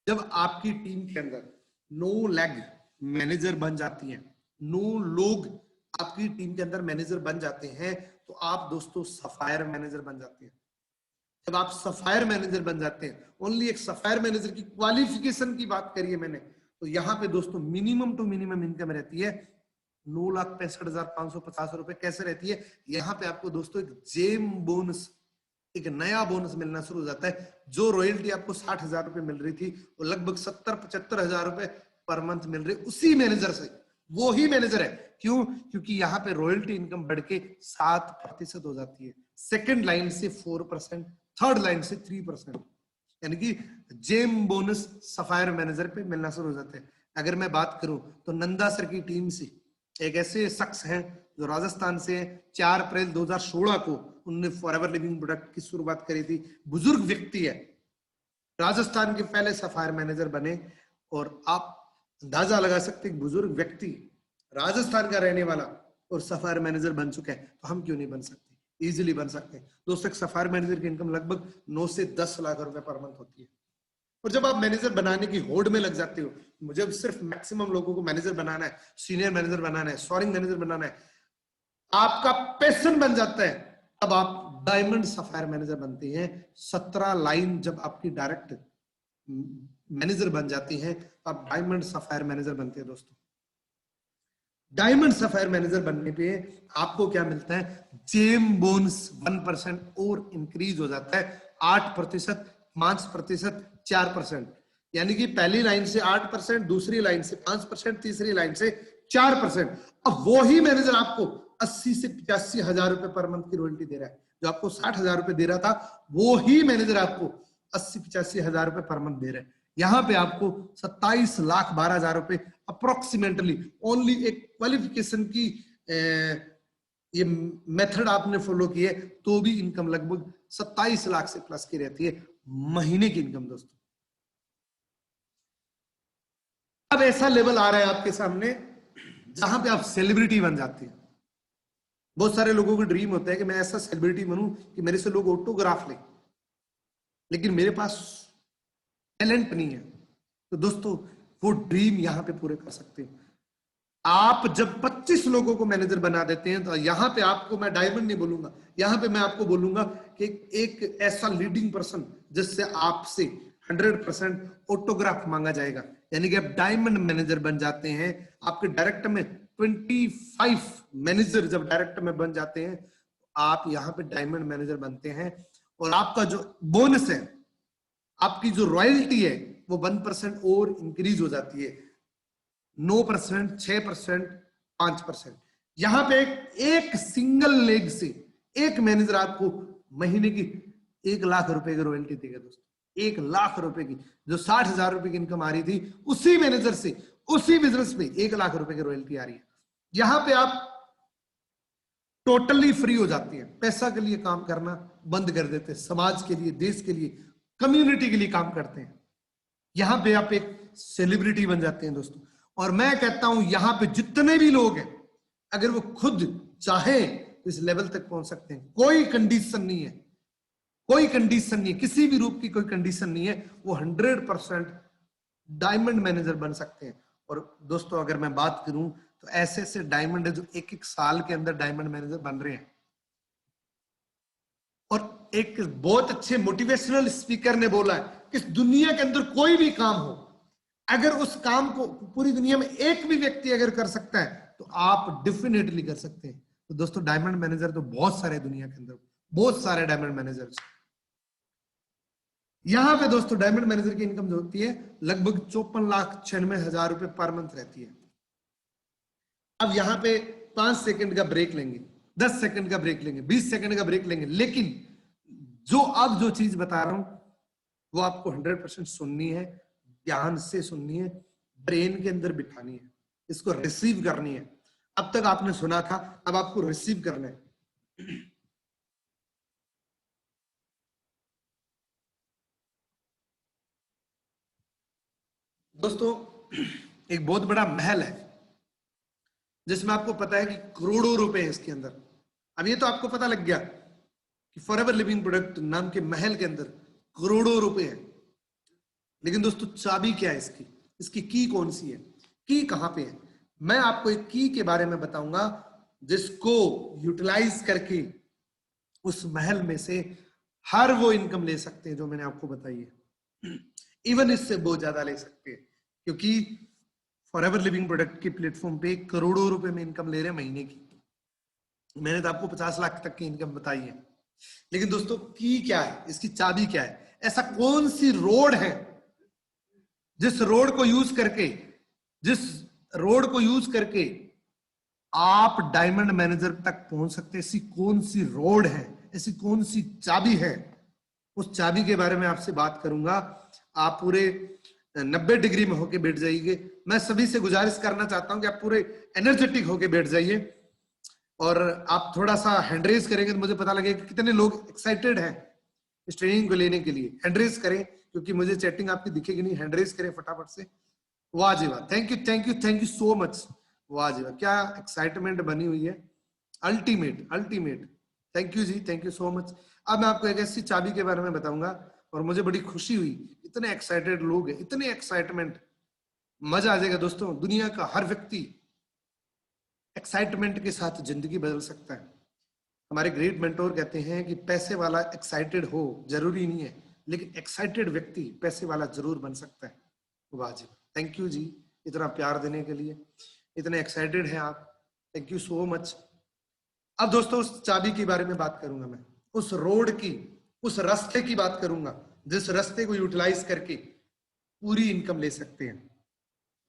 जब आपकी टीम के अंदर 9 लैग मैनेजर बन जाती हैं, 9 लोग आपकी टीम के अंदर मैनेजर बन जाते हैं, तो आप दोस्तों सफायर मैनेजर बन जाते हैं। जब आप सफायर मैनेजर बन जाते हैं, ओनली एक सफायर मैनेजर की क्वालिफिकेशन की बात करिए मैंने, तो यहां पे दोस्तों मिनिमम टू मिनिमम इनकम रहती है 9,65,550 रुपए। कैसे रहती है, यहां पे आपको दोस्तों एक जेम बोनस, एक नया बोनस मिलना शुरू हो जाता है। जो रॉयल्टी आपको 60,000 रुपए मिल रही थी वो लगभग 70-75,000 रुपए पर मंथ मिल रही उसी मैनेजर से। वो ही मैनेजर है, क्यों? क्योंकि यहाँ पे रॉयल्टी इनकम बढ़ के 7% हो जाती है, सेकंड लाइन से 4%, थर्ड लाइन से 3%, यानी कि जेम बोनस सफायर मैनेजर पे मिलना शुरू हो जाते हैं। अगर मैं बात करूं तो नंदा सर की टीम से एक ऐसे शख्स हैं जो राजस्थान से 4 अप्रैल 2016 को उन्होंने फॉरएवर लिविंग प्रोडक्ट की शुरुआत करी थी। बुजुर्ग व्यक्ति है, राजस्थान के पहले सफायर मैनेजर बने और आप अंदाजा लगा सकते हैं बुजुर्ग व्यक्ति राजस्थान का रहने वाला और सफायर मैनेजर बन चुका है, तो हम क्यों नहीं बन सकते? इजीली बन सकते हैं दोस्तों। सफायर मैनेजर की इनकम लगभग 9 से 10 लाख रुपए पर मंथ होती है। और जब आप मैनेजर बनाने की होड़ में लग जाते हो, मुझे सिर्फ मैक्सिमम लोगों को मैनेजर बनाना है, सीनियर मैनेजर बनाना है, सोअरिंग मैनेजर बनाना है, आपका पैशन बन जाता है, तब आप डायमंड सफायर मैनेजर बनते हैं। 17 लाइन जब आपकी डायरेक्ट मैनेजर बन जाती हैं, तो आप डायमंड सफायर मैनेजर बनते हैं दोस्तों। डायमंड सफायर मैनेजर बनने पे आपको क्या मिलता है? जेम बोनस 1% और इंक्रीज हो जाता है, 8%, 5%, 4%, यानी कि पहली लाइन से 8%, दूसरी लाइन से 5%, तीसरी लाइन से 4%। अब वो ही मैनेजर आपको 80 से 85 हजार रुपए पर मंथ की रॉयल्टी दे रहा है। जो आपको 60,000 रुपए दे रहा था, वो ही मैनेजर आपको 80-85 हजार रुपए पर मंथ दे रहा है। यहां पे आपको 27,12,000 रुपए अप्रोक्सीमेटली, ओनली एक क्वालिफिकेशन की ये मेथड आपने फॉलो की है, तो भी इनकम लगभग 27 लाख से प्लस की रहती है महीने की इनकम दोस्तों। अब ऐसा लेवल आ रहा है आपके सामने जहां पे आप सेलिब्रिटी बन जाते हैं। बहुत सारे लोगों को ड्रीम होता है कि मैं ऐसा सेलिब्रिटी बनूं कि मेरे से लोग ऑटोग्राफ लें, लेकिन मेरे पास टैलेंट नहीं है। तो दोस्तों वो ड्रीम यहां पे पूरे कर सकते हैं आप। जब 25 लोगों को मैनेजर बना देते हैं, तो यहां पे आपको मैं डायमंड नहीं बोलूंगा, यहां पे मैं आपको बोलूंगा कि एक ऐसा लीडिंग पर्सन जिससे आपसे 100% ऑटोग्राफ मांगा जाएगा, यानी कि आप डायमंड मैनेजर बन जाते हैं। आपके डायरेक्टर में 25 मैनेजर जब डायरेक्टर में बन जाते हैं, आप यहाँ पे डायमंड मैनेजर बनते हैं। और आपका जो बोनस है, आपकी जो रॉयल्टी है, वो 1% और इंक्रीज हो जाती है, 9%, 6%, 5%। यहां पे एक सिंगल लेग से एक मैनेजर आपको महीने की 1 लाख रुपए की रॉयल्टी देगा दोस्तों। 1 लाख रुपए की, जो 60,000 रुपए की इनकम आ रही थी, उसी मैनेजर से उसी बिजनेस में 1 लाख रुपए की रॉयल्टी आ रही है। यहां पे आप टोटली फ्री हो जाती है, पैसा के लिए काम करना बंद कर देते हैं, समाज के लिए, देश के लिए, कम्युनिटी के लिए काम करते हैं। यहां पे आप एक सेलिब्रिटी बन जाते हैं दोस्तों। और मैं कहता हूं यहां पे जितने भी लोग हैं, अगर वो खुद चाहे तो इस लेवल तक पहुंच सकते हैं। कोई कंडीशन नहीं है, कोई कंडीशन नहीं है, किसी भी रूप की कोई कंडीशन नहीं है। वो 100% डायमंड मैनेजर बन सकते हैं। और दोस्तों अगर मैं बात करूं तो ऐसे ऐसे डायमंड है जो एक एक साल के अंदर डायमंड मैनेजर बन रहे हैं। और एक बहुत अच्छे मोटिवेशनल स्पीकर ने बोला है कि दुनिया के अंदर कोई भी काम हो, अगर उस काम को पूरी दुनिया में एक भी व्यक्ति अगर कर सकता है, तो आप डेफिनेटली कर सकते हैं। तो दोस्तों डायमंड मैनेजर तो बहुत सारे दुनिया के अंदर, बहुत सारे डायमंड मैनेजर्स। यहां पे दोस्तों डायमंड मैनेजर की इनकम जो होती है लगभग 54,96,000 रुपए पर मंथ रहती है। अब यहाँ पे 5 सेकंड का ब्रेक लेंगे, 10 सेकंड का ब्रेक लेंगे, 20 सेकंड का ब्रेक लेंगे, लेकिन जो अब जो चीज बता रहा हूं वो आपको 100% सुननी है, ध्यान से सुननी है, ब्रेन के अंदर बिठानी है, इसको रिसीव करनी है। अब तक आपने सुना था, अब आपको रिसीव करना है। दोस्तों एक बहुत बड़ा महल है जिसमें आपको पता है कि करोड़ों रुपए है इसके अंदर। अब ये तो आपको पता लग गया कि फॉरएवर लिविंग प्रोडक्ट नाम के महल के अंदर करोड़ों रुपए है, लेकिन दोस्तों चाबी क्या है इसकी, इसकी की कौन सी है, की कहां पे है? मैं आपको एक की के बारे में बताऊंगा जिसको यूटिलाइज करके उस महल में से हर वो इनकम ले सकते हैं जो मैंने आपको बताई है, इवन इससे बहुत ज्यादा ले सकते हैं, क्योंकि फॉरएवर लिविंग प्रोडक्ट के प्लेटफॉर्म पे करोड़ों रुपए में इनकम ले रहे हैं महीने की। मैंने तो आपको 50 लाख तक की इनकम बताई है, लेकिन दोस्तों की क्या है, इसकी चाबी क्या है? ऐसा कौन सी रोड है जिस रोड को यूज करके आप डायमंड मैनेजर तक पहुंच सकते हैं? ऐसी कौन सी रोड है, ऐसी कौन सी चाबी है? उस चाबी के बारे में आपसे बात करूंगा। आप पूरे 90 डिग्री में होके बैठ जाइए। मैं सभी से गुजारिश करना चाहता हूं कि आप पूरे एनर्जेटिक होके बैठ जाइए और आप थोड़ा सा हैंड रेज करेंगे तो मुझे पता लगेगा कि कितने लोग एक्साइटेड हैं इस ट्रेनिंग को लेने के लिए। हैंड रेज करें, क्योंकि मुझे चैटिंग आपकी दिखेगी नहीं। हैंड रेज करें फटाफट से। वाह जी वाह, thank you thank you thank you so much. वाह जी वाह, क्या एक्साइटमेंट बनी हुई है, अल्टीमेट अल्टीमेट। थैंक यू जी, थैंक यू सो मच। अब मैं आपको एक ऐसी चाबी के बारे में बताऊंगा और मुझे बड़ी खुशी हुई, इतने एक्साइटेड लोग हैं, इतने एक्साइटमेंट, मजा आ जाएगा दोस्तों। दुनिया का हर व्यक्ति एक्साइटमेंट के साथ जिंदगी बदल सकता है। हमारे ग्रेट मेंटोर कहते हैं कि पैसे वाला एक्साइटेड हो जरूरी नहीं है, लेकिन एक्साइटेड व्यक्ति पैसे वाला जरूर बन सकता है। वाह जी, थैंक यू जी इतना प्यार देने के लिए, इतने एक्साइटेड हैं आप, थैंक यू सो मच। अब दोस्तों उस चाबी के बारे में बात करूंगा मैं, उस रोड की, उस रास्ते की बात करूंगा जिस रास्ते को यूटिलाइज करके पूरी इनकम ले सकते हैं।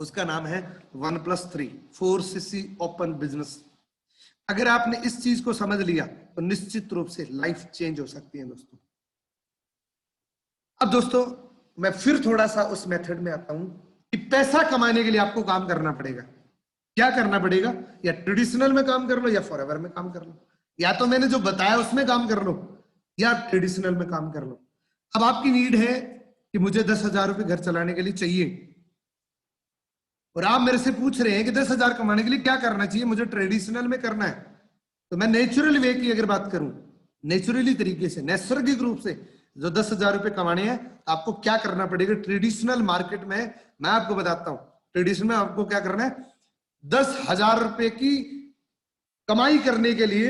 उसका नाम है 1+3 4CC ओपन बिजनेस। अगर आपने इस चीज को समझ लिया तो निश्चित रूप से लाइफ चेंज हो सकती है दोस्तों। अब दोस्तों मैं फिर थोड़ा सा उस मेथड में आता हूं कि पैसा कमाने के लिए आपको काम करना पड़ेगा। क्या करना पड़ेगा? या ट्रेडिशनल में काम कर लो या फॉरएवर में काम कर लो, या तो मैंने जो बताया उसमें काम कर लो या ट्रेडिशनल में काम कर लो। अब आपकी नीड है कि मुझे 10,000 रुपए घर चलाने के लिए चाहिए और आप मेरे से पूछ रहे हैं कि 10,000 कमाने के लिए क्या करना चाहिए, मुझे ट्रेडिशनल में करना है। तो मैं नेचुरल वे की अगर बात करूं, नेचुरली तरीके से, नैसर्गिक रूप से जो 10,000 रुपए कमाने हैं, आपको क्या करना पड़ेगा ट्रेडिशनल मार्केट में? मैं आपको बताता हूं। ट्रेडिशनल में आपको क्या करना है, 10,000 रुपए की कमाई करने के लिए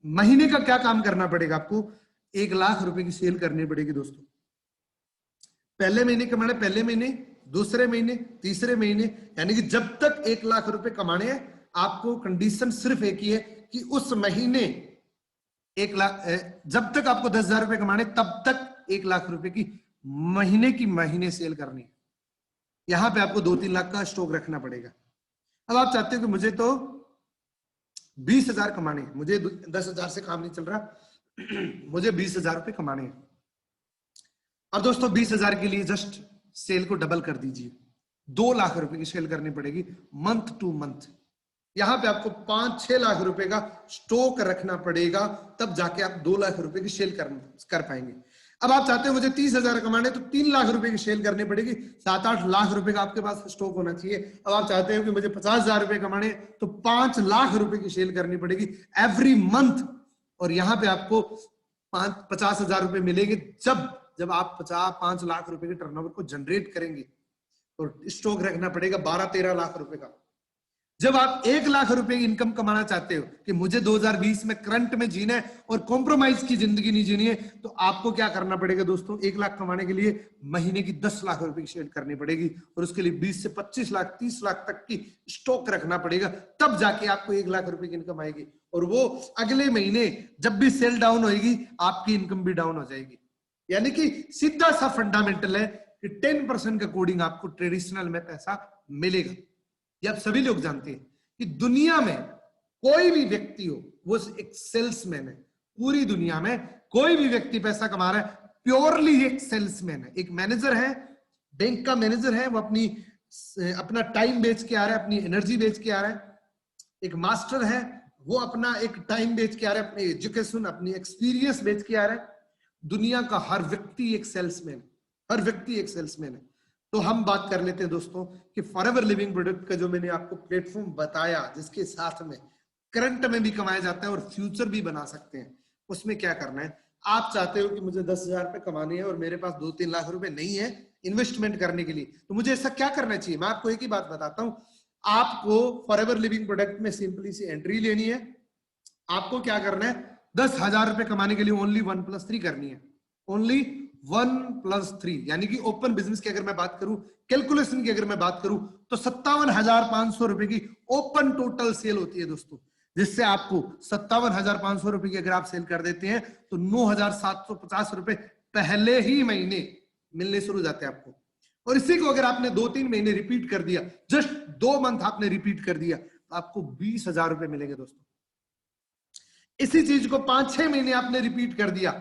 महीने का क्या काम करना पड़ेगा? आपको 1 लाख रुपए की सेल करनी पड़ेगी दोस्तों। पहले महीने कमाने, पहले महीने, दूसरे महीने, तीसरे महीने, यानी कि जब तक 1 लाख रुपए कमाने हैं, आपको कंडीशन सिर्फ एक ही है कि उस महीने 1 लाख, जब तक आपको 10,000 रुपए कमाने तब तक 1 लाख रुपए की महीने सेल करनी है। यहां पे आपको 2-3 लाख का स्टॉक रखना पड़ेगा। अब आप चाहते हो कि मुझे तो 20,000 कमाने हैं, मुझे 10,000 से काम नहीं चल रहा, मुझे 20,000 रुपए कमाने हैं। अब दोस्तों 20,000 के लिए जस्ट सेल को डबल कर दीजिए, 2 लाख रुपए की सेल करनी पड़ेगी मंथ टू मंथ। यहां पे आपको 5-6 लाख रुपए का स्टॉक रखना पड़ेगा, तब जाके आप 2 लाख रुपए की सेल कर पाएंगे। अब आप चाहते हो मुझे 30,000 कमाने, तो 3 लाख रुपए की सेल करनी पड़ेगी, 7-8 लाख रुपए का आपके पास स्टॉक होना चाहिए। अब आप चाहते हो कि मुझे 50,000 रुपए कमाने, तो 5 लाख रुपए की सेल करनी पड़ेगी एवरी मंथ। और यहाँ पे आपको 50,000 रुपए मिलेंगे जब आप 5 लाख रुपए के टर्नओवर को जनरेट करेंगे। तो स्टॉक रखना पड़ेगा 12-13 लाख रुपए का। जब आप 1 लाख रुपए की इनकम कमाना चाहते हो कि मुझे 2020 में करंट में जीना है और कॉम्प्रोमाइज की जिंदगी नहीं जीनी है, तो आपको क्या करना पड़ेगा दोस्तों? 1 लाख कमाने के लिए महीने की 10 लाख रुपए की सेव करनी पड़ेगी और उसके लिए 20 से 25 लाख 30 लाख तक की स्टॉक रखना पड़ेगा, तब जाके आपको 1 लाख रुपए की इनकम आएगी। और वो अगले महीने जब भी सेल डाउन होगी आपकी इनकम भी डाउन हो जाएगी। यानी कि सीधा सा फंडामेंटल है कि 10% का कोडिंग आपको ट्रेडिशनल में पैसा मिलेगा। ये आप सभी लोग जानते हैं कि दुनिया में कोई भी व्यक्ति हो, वो एक सेल्समैन है। पूरी दुनिया में कोई भी व्यक्ति पैसा कमा रहा है प्योरली एक सेल्समैन है। एक मैनेजर है, बैंक का मैनेजर है, वो अपना टाइम बेच के आ रहा है, अपनी एनर्जी बेच के आ रहा है। एक मास्टर है, वो अपना एक टाइम बेच के आ रहा है, अपनी एजुकेशन, अपनी एक्सपीरियंस बेच के आ रहा है। दुनिया का हर व्यक्ति एक सेल्समैन, हर व्यक्ति एक सेल्समैन है। तो हम बात कर लेते हैं दोस्तों कि फॉरएवर लिविंग प्रोडक्ट का जो मैंने आपको प्लेटफॉर्म बताया, जिसके साथ में करंट में भी कमाया जाता है और फ्यूचर भी बना सकते हैं, उसमें क्या करना है? आप चाहते हो कि मुझे 10,000 रुपए कमाने हैं और मेरे पास 2-3 लाख रुपए नहीं है इन्वेस्टमेंट करने के लिए, तो मुझे ऐसा क्या करना चाहिए? मैं आपको एक ही बात बताता हूं। आपको फॉरएवर लिविंग प्रोडक्ट में सिंपली सी एंट्री लेनी है। आपको क्या करना है? 10,000 रुपए कमाने के लिए ओनली 1+3 करनी है। ओनली 1+3, यानी कि ओपन बिजनेस की अगर मैं बात करूं, कैलकुलेशन की अगर मैं बात करूं, तो 57,500 रुपए की ओपन टोटल सेल होती है दोस्तों, जिससे आपको 57,500 रुपए की अगर आप सेल कर देते हैं तो 9,750 रुपए पहले ही महीने मिलने शुरू हो जाते हैं आपको। और इसी को अगर आपने 2-3 महीने रिपीट कर दिया, जस्ट 2 मंथ आपने रिपीट कर दिया, तो आपको 20,000 रुपए मिलेंगे दोस्तों। इसी चीज को 5-6 महीने आपने रिपीट कर दिया,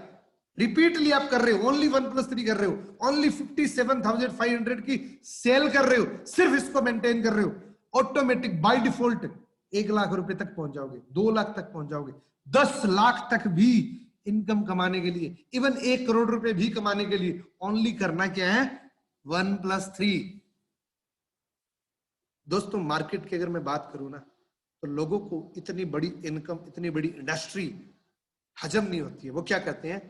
रिपीटली आप कर रहे हो, ओनली 1+3 कर रहे हो, ओनली 57,500 की सेल कर रहे हो, सिर्फ इसको मेंटेन कर रहे हो, ऑटोमेटिक बाय डिफॉल्ट 1 लाख रुपए तक पहुंच जाओगे, 2 लाख तक पहुंच जाओगे, 10 लाख तक भी इनकम कमाने के लिए, इवन 1 करोड़ रुपए भी कमाने के लिए ओनली करना क्या है? 1+3। दोस्तों मार्केट की अगर मैं बात करूं ना, तो लोगों को इतनी बड़ी इनकम, इतनी बड़ी इंडस्ट्री हजम नहीं होती है। वो क्या कहते हैं?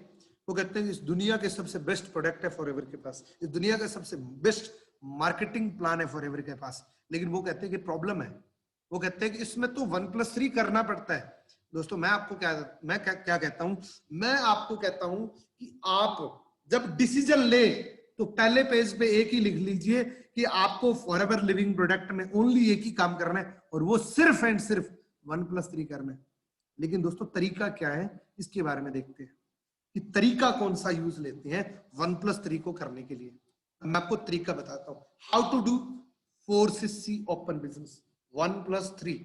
वो कहते हैं इस दुनिया के सबसे बेस्ट प्रोडक्ट है फॉरएवर के पास, इस दुनिया का सबसे बेस्ट मार्केटिंग प्लान है फॉरएवर के पास, लेकिन वो कहते हैं कि प्रॉब्लम है। वो कहते हैं कि इसमें तो 1+3 करना पड़ता है। दोस्तों मैं आपको क्या कहता हूं? मैं आपको कहता हूं कि आप जब डिसीजन ले तो पहले पेज पे एक ही लिख लीजिए कि आपको फॉरएवर लिविंग प्रोडक्ट में ओनली एक ही काम करना है, और वो सिर्फ एंड सिर्फ 1+3 करना है। लेकिन दोस्तों तरीका क्या है, इसके बारे में देखते हैं कि तरीका कौन सा यूज लेते हैं 1+3 को करने के लिए। मैं आपको तरीका बताता हूं, how to do 4CC open business 1+3।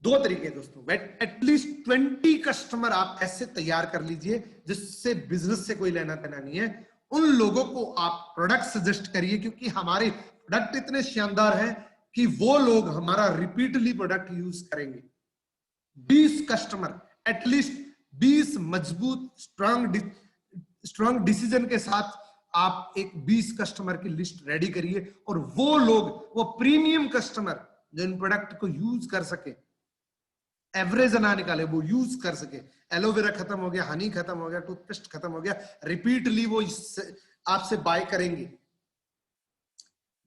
2 तरीके दोस्तों, एटलीस्ट 20 कस्टमर आप ऐसे तैयार कर लीजिए जिससे बिजनेस से कोई लेना देना नहीं है। उन लोगों को आप प्रोडक्ट सजेस्ट करिए, क्योंकि हमारे प्रोडक्ट इतने शानदार हैं कि वो लोग हमारा रिपीटली प्रोडक्ट यूज करेंगे। 20 कस्टमर, एटलीस्ट 20 मजबूत स्ट्रॉन्ग डिसीजन के साथ आप एक 20 कस्टमर की लिस्ट रेडी करिए, और वो लोग, वो प्रीमियम कस्टमर जो इन प्रोडक्ट को यूज कर सके, एवरेज ना निकाले, वो यूज कर सके। एलोवेरा खत्म हो गया, हनी खत्म हो गया, टूथपेस्ट खत्म हो गया, रिपीटली वो आपसे बाय करेंगे।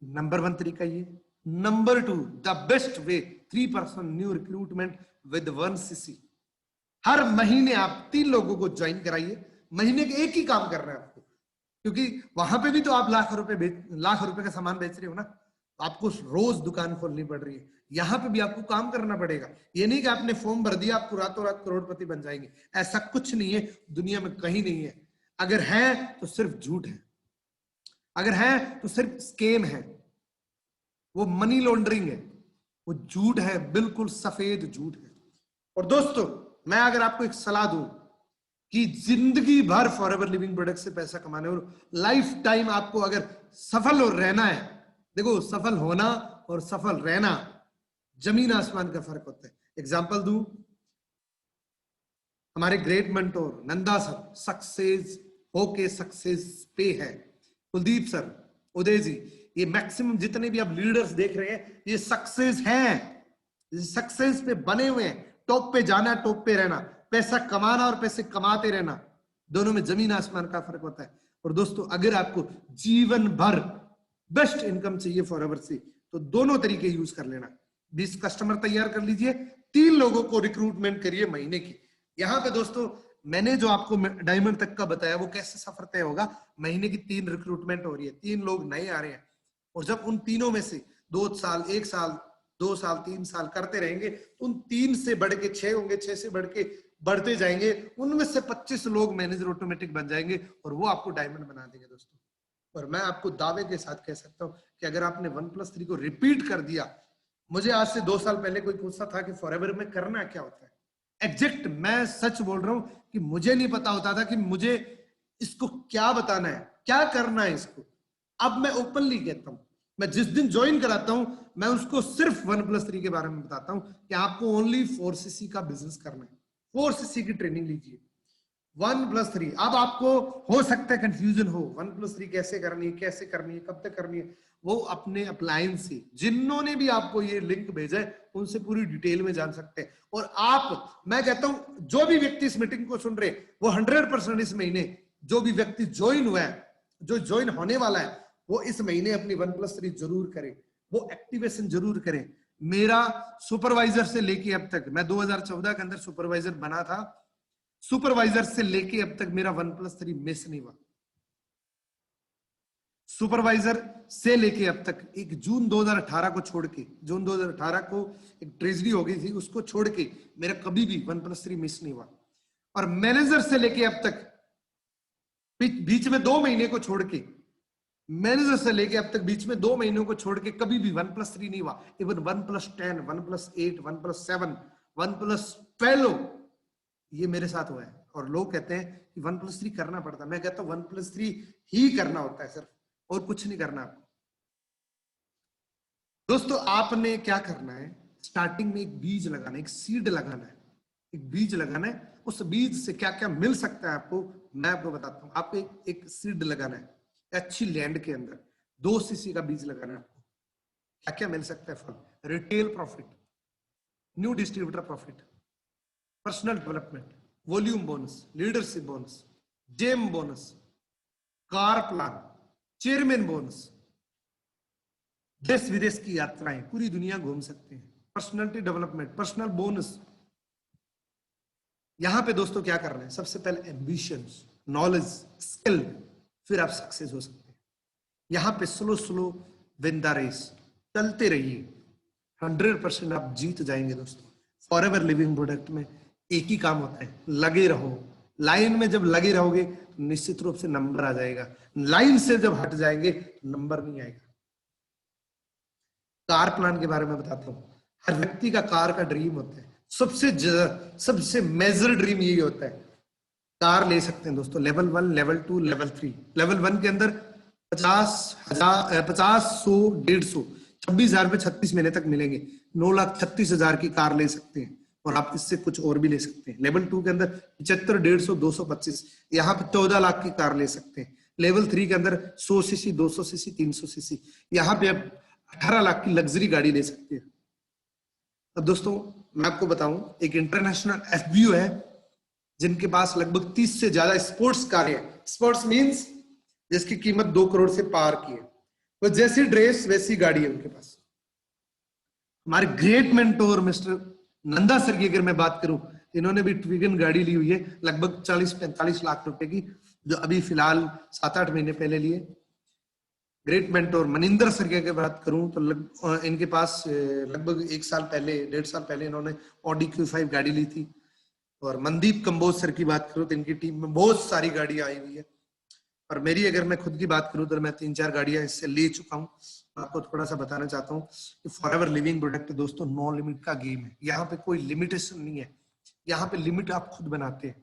नंबर 1 तरीका ये। Number 2, the best way, 3% new recruitment with 1CC। हर महीने आप 3 लोगों को ज्वाइन कराइए, महीने के एक ही काम करना है आपको, क्योंकि वहां पे भी तो आप लाख रुपए का सामान बेच रहे हो ना, आपको रोज दुकान खोलनी पड़ रही है, यहां पे भी आपको काम करना पड़ेगा। ये नहीं कि आपने फॉर्म भर दिया आपको रातों रात करोड़पति बन जाएंगे, ऐसा कुछ नहीं है, दुनिया में कहीं नहीं है। अगर है तो सिर्फ झूठ है, अगर है तो सिर्फ स्कैम है, वो मनी लॉन्ड्रिंग है, वो झूठ है, बिल्कुल सफेद झूठ है। और दोस्तों मैं अगर आपको एक सलाह दूं कि जिंदगी भर फॉरएवर लिविंग प्रोडक्ट से पैसा कमाने और लाइफ टाइम आपको अगर सफल रहना है, देखो सफल होना और सफल रहना जमीन आसमान का फर्क होता है। एग्जांपल दूं, हमारे great mentor Nanda sir success होके सक्सेस पे है, कुलदीप सर, उदय जी, ये मैक्सिमम जितने भी आप लीडर्स देख रहे हैं ये सक्सेस हैं, सक्सेस पे बने हुए हैं। टॉप पे जाना, टॉप पे रहना, पैसा कमाना और पैसे कमाते रहना, दोनों में जमीन आसमान का फर्क होता है। और दोस्तों अगर आपको जीवन भर बेस्ट इनकम चाहिए फॉरएवर से, तो दोनों तरीके यूज कर लेना। 20 कस्टमर तैयार कर लीजिए, 3 लोगों को रिक्रूटमेंट करिए महीने की। यहाँ पे दोस्तों मैंने जो आपको डायमंड तक का बताया वो कैसे सफर तय होगा, महीने की 3 रिक्रूटमेंट हो रही है, 3 लोग नए आ रहे हैं, और जब उन तीनों में से 2 साल, 1 साल, 2 साल, 3 साल करते रहेंगे तो उन 3 से बढ़ के 6 होंगे, 6 से बढ़ के बढ़ते जाएंगे, उनमें से 25 लोग मैनेजर ऑटोमेटिक बन जाएंगे और वो आपको डायमंड बना देंगे दोस्तों। और मैं आपको दावे के साथ कह सकता हूं कि अगर आपने 1+3 को रिपीट कर दिया, मुझे आज से 2 साल पहले कोई पूछता था कि फॉरएवर में करना क्या होता है, एग्जैक्ट मैं सच बोल रहा हूं कि मुझे नहीं पता होता था कि मुझे इसको क्या बताना है, क्या करना है इसको। अब मैं ओपनली कहता हूं, मैं जिस दिन ज्वाइन कराता हूं मैं उसको सिर्फ 1+3 के बारे में बताता हूं कि आपको ओनली 4cc का बिजनेस करना है, 4cc की ट्रेनिंग लीजिए। 1+3, अब आपको हो सकता है कंफ्यूजन हो, 1+3 कैसे करनी है, कैसे करनी है, कब तक करनी है, वो अपने अप्लायंस से, जिन्होंने भी आपको ये लिंक भेजा है उनसे पूरी डिटेल में जान सकते हैं। और आप, मैं कहता हूं जो भी व्यक्ति इस मीटिंग को सुन रहे वो 100% इस महीने जो भी व्यक्ति ज्वाइन हुआ है, जो ज्वाइन होने वाला है, वो इस महीने अपनी 1+3 जरूर करे, वो एक्टिवेशन जरूर करे। मेरा सुपरवाइजर से लेके अब तक, मैं 2014 के अंदर सुपरवाइजर बना था, सुपरवाइजर से लेके अब तक मेरा 1+3 मिस नहीं हुआ। सुपरवाइजर से लेके अब तक, एक जून 2018 को छोड़ के, जून 2018 को एक ट्रेजरी हो गई थी, उसको छोड़ के मेरा कभी भी 1+3 मिस नहीं हुआ। और मैनेजर से लेके अब तक, बीच में 2 महीने को छोड़ के, मैनेजर से लेके अब तक बीच में 2 महीनों को छोड़ के कभी भी 1+3 नहीं हुआ। इवन 1+10, 1+8, 1+7, 1+12 ये मेरे साथ हुआ है। और लोग कहते हैं कि 1+3 करना पड़ता है, मैं कहता हूं 1+3 ही करना होता है सिर्फ, और कुछ नहीं करना आपको। दोस्तों आपने क्या करना है, स्टार्टिंग में एक बीज लगाना है, एक सीड लगाना है, एक बीज लगाना है। उस बीज से क्या क्या मिल सकता है आपको, मैं आपको बताता हूं। आपको एक सीड लगाना है अच्छी लैंड के अंदर, 2cc का बीज लगाना है आपको। क्या क्या मिल सकता है फल, retail profit, new distributor profit, personal development, volume bonus, leadership bonus, gem bonus, car plan, chairman bonus, देश विदेश की यात्राएं, पूरी दुनिया घूम सकते हैं, पर्सनालिटी डेवलपमेंट, पर्सनल बोनस। यहां पे दोस्तों क्या करना है, सबसे पहले एम्बिशंस, नॉलेज, स्किल, फिर आप सक्सेस हो सकते हैं। यहां पे स्लो विन द रेस, चलते रहिए, 100% आप जीत जाएंगे दोस्तों। फॉरएवर लिविंग प्रोडक्ट में एक ही काम होता है, लगे रहो। लाइन में जब लगे रहोगे तो निश्चित रूप से नंबर आ जाएगा, लाइन से जब हट जाएंगे तो नंबर नहीं आएगा। कार प्लान के बारे में बताता हूं। हर व्यक्ति का कार का ड्रीम होता है, सबसे मेजर ड्रीम यही होता है, कार ले सकते हैं दोस्तों, लेवल 1, लेवल 2, लेवल 3। लेवल 1 के अंदर 50,000, 50, 100, 150, 26,000 रुपए 36 महीने तक मिलेंगे। 9,36,000 की कार ले सकते हैं, और आप इससे कुछ और भी ले सकते हैं। लेवल 2 के अंदर 75, 150, 225, यहाँ पे 14 लाख की कार ले सकते हैं। लेवल 3 के अंदर 100cc, 200cc, 300cc, यहाँ पे आप 18 लाख की लग्जरी गाड़ी ले सकते हैं। अब दोस्तों मैं आपको बताऊं, एक इंटरनेशनल FBO है जिनके पास लगभग 30 से ज्यादा स्पोर्ट्स कार है। स्पोर्ट्स मींस जिसकी कीमत 2 करोड़ से पार की है। तो जैसी ड्रेस वैसी गाड़ी है उनके पास। हमारे great mentor mister Nanda sir की अगर मैं बात करूं, इन्होंने भी ट्विगन गाड़ी ली हुई है लगभग 40-45 लाख रुपए की, जो अभी फिलहाल 7-8 महीने पहले लिए। ग्रेट मेंटोर मनिंदर सर की अगर बात करूं तो इनके पास लगभग 1 साल पहले, 1.5 साल पहले इन्होंने ऑडी Q5 गाड़ी ली थी। और मनदीप कंबोज सर की बात करूं तो इनकी टीम में बहुत सारी गाड़ियां आई हुई है। और मेरी अगर मैं खुद की बात करूं तो मैं 3-4 गाड़ियां इससे ले चुका हूं। आपको थोड़ा सा बताना चाहता हूं कि फॉरएवर लिविंग प्रोडक्ट दोस्तों नो लिमिट का गेम है। यहाँ पे कोई लिमिटेशन नहीं है, यहाँ पे लिमिट आप खुद बनाते हैं।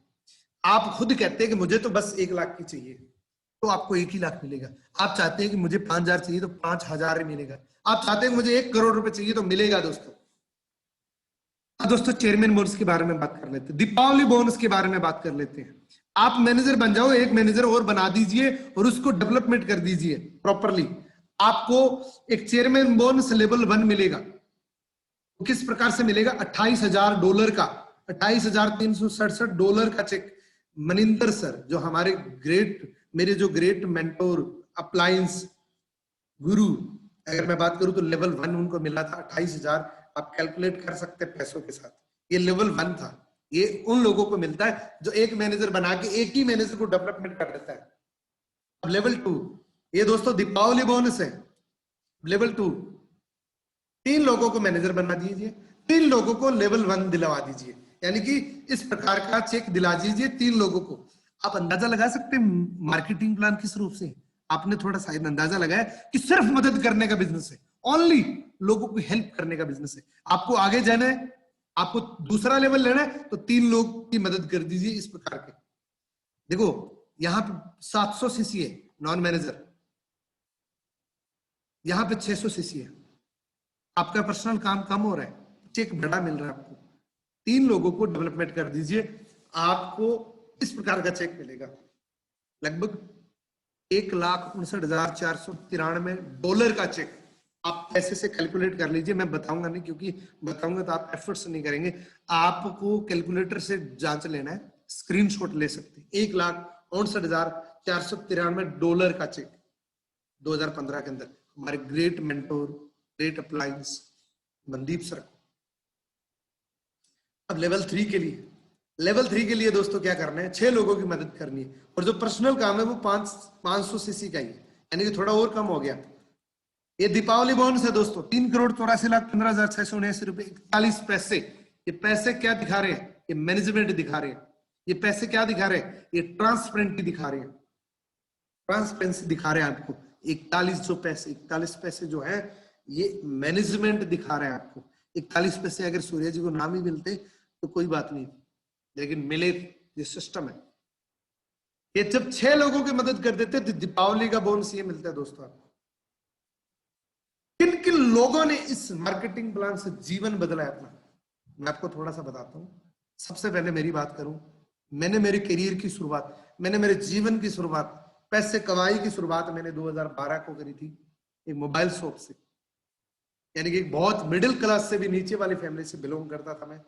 आप खुद कहते हैं कि मुझे तो बस 1 लाख की चाहिए, तो आपको 1 ही लाख मिलेगा। आप चाहते हैं कि मुझे 5,000 चाहिए तो 5,000 ही मिलेगा। आप चाहते हैं कि मुझे 1 करोड़ रुपए चाहिए तो मिलेगा दोस्तों। अब दोस्तों चेयरमैन बोनस के बारे में बात कर लेते हैं, दीपावली बोनस के बारे में बात कर लेते हैं। आप मैनेजर बन जाओ, एक मैनेजर और बना दीजिए और उसको डेवलपमेंट कर दीजिए प्रॉपरली, आपको एक चेयरमैन बोनस लेवल 1 मिलेगा। तो किस प्रकार से मिलेगा, $28,000 का, $28,367 का चेक मनिंदर सर, जो हमारे मेरे जो ग्रेट मेंटोर अप्लायंस गुरु, अगर मैं बात करूं तो लेवल 1 उनको मिला था 28,000 आप कैलकुलेट कर सकते हैं पैसों के साथ। ये लेवल 1 था, ये उन लोगों को मिलता है जो एक मैनेजर बना के एक ही मैनेजर को डेवलपमेंट कर देता है। अब लेवल 2, ये दोस्तों दीपावली बोनस है। लेवल 2, 3 लोगों को मैनेजर बना दीजिए, 3 लोगों को लेवल 1 दिलवा दीजिए, यानी कि इस प्रकार का चेक दिला दीजिए 3 लोगों को। आप अंदाजा लगा सकते हैं मार्केटिंग प्लान किस रूप से आपने थोड़ा सा अंदाजा लगाया कि सिर्फ मदद करने का बिजनेस है, ओनली लोगों को हेल्प करने का बिजनेस है। आपको आगे जाना है, आपको दूसरा लेवल लेना है, तो 3 लोग की मदद कर दीजिए इस प्रकार के। देखो यहां पे 700 सीसी है नॉन मैनेजर, यहां पे 600 सीसी है। आपका पर्सनल काम कम हो रहा है, चेक बड़ा मिल रहा है आपको। 3 लोगों को डेवलपमेंट कर दीजिए, आपको इस प्रकार का चेक मिलेगा, लगभग $1,59,493 का चेक। आप पैसे से कैलकुलेट कर लीजिए, मैं बताऊंगा नहीं, क्योंकि बताऊंगा तो आप एफर्ट्स नहीं करेंगे। आपको कैलकुलेटर से जांच लेना है, स्क्रीनशॉट ले सकते हैं। $1,59,493 का चेक 2015 के अंदर हमारे great mentor, great appliance Mandeep sir को। अब लेवल 3 के लिए, लेवल 3 के लिए दोस्तों क्या करना है, 6 लोगों की मदद करनी है, और जो पर्सनल काम है वो 500 सीसी का ही है, यानी कि थोड़ा और कम हो गया। ये दीपावली बोनस है दोस्तों, 3,84,15,679 रुपए 41 पैसे। ये पैसे क्या दिखा रहे हैं, ये मैनेजमेंट दिखा रहे हैं। ये पैसे क्या दिखा रहे हैं, ये ट्रांसपेरेंटी दिखा रहे हैं, ट्रांसपेरेंसी दिखा रहे हैं आपको। 41 पैसे जो है ये मैनेजमेंट दिखा रहे हैं आपको। 41 पैसे अगर सूर्य जी को नाम ही मिलते तो कोई बात नहीं, लेकिन मिले, ये सिस्टम है। ये जब 6 लोगों की मदद कर देते तो दीपावली का बोनस ये मिलता है दोस्तों आपको। किन किन लोगों ने इस मार्केटिंग प्लान से जीवन बदला है अपना, मैं आपको थोड़ा सा बताता हूं। सबसे पहले मेरी बात करूं, मैंने मेरे करियर की शुरुआत, मैंने मेरे जीवन की शुरुआत, पैसे कमाई की शुरुआत मैंने 2012 को करी थी एक मोबाइल शॉप से, यानी कि बहुत मिडिल क्लास से भी नीचे वाली फैमिली से बिलोंग करता था मैं,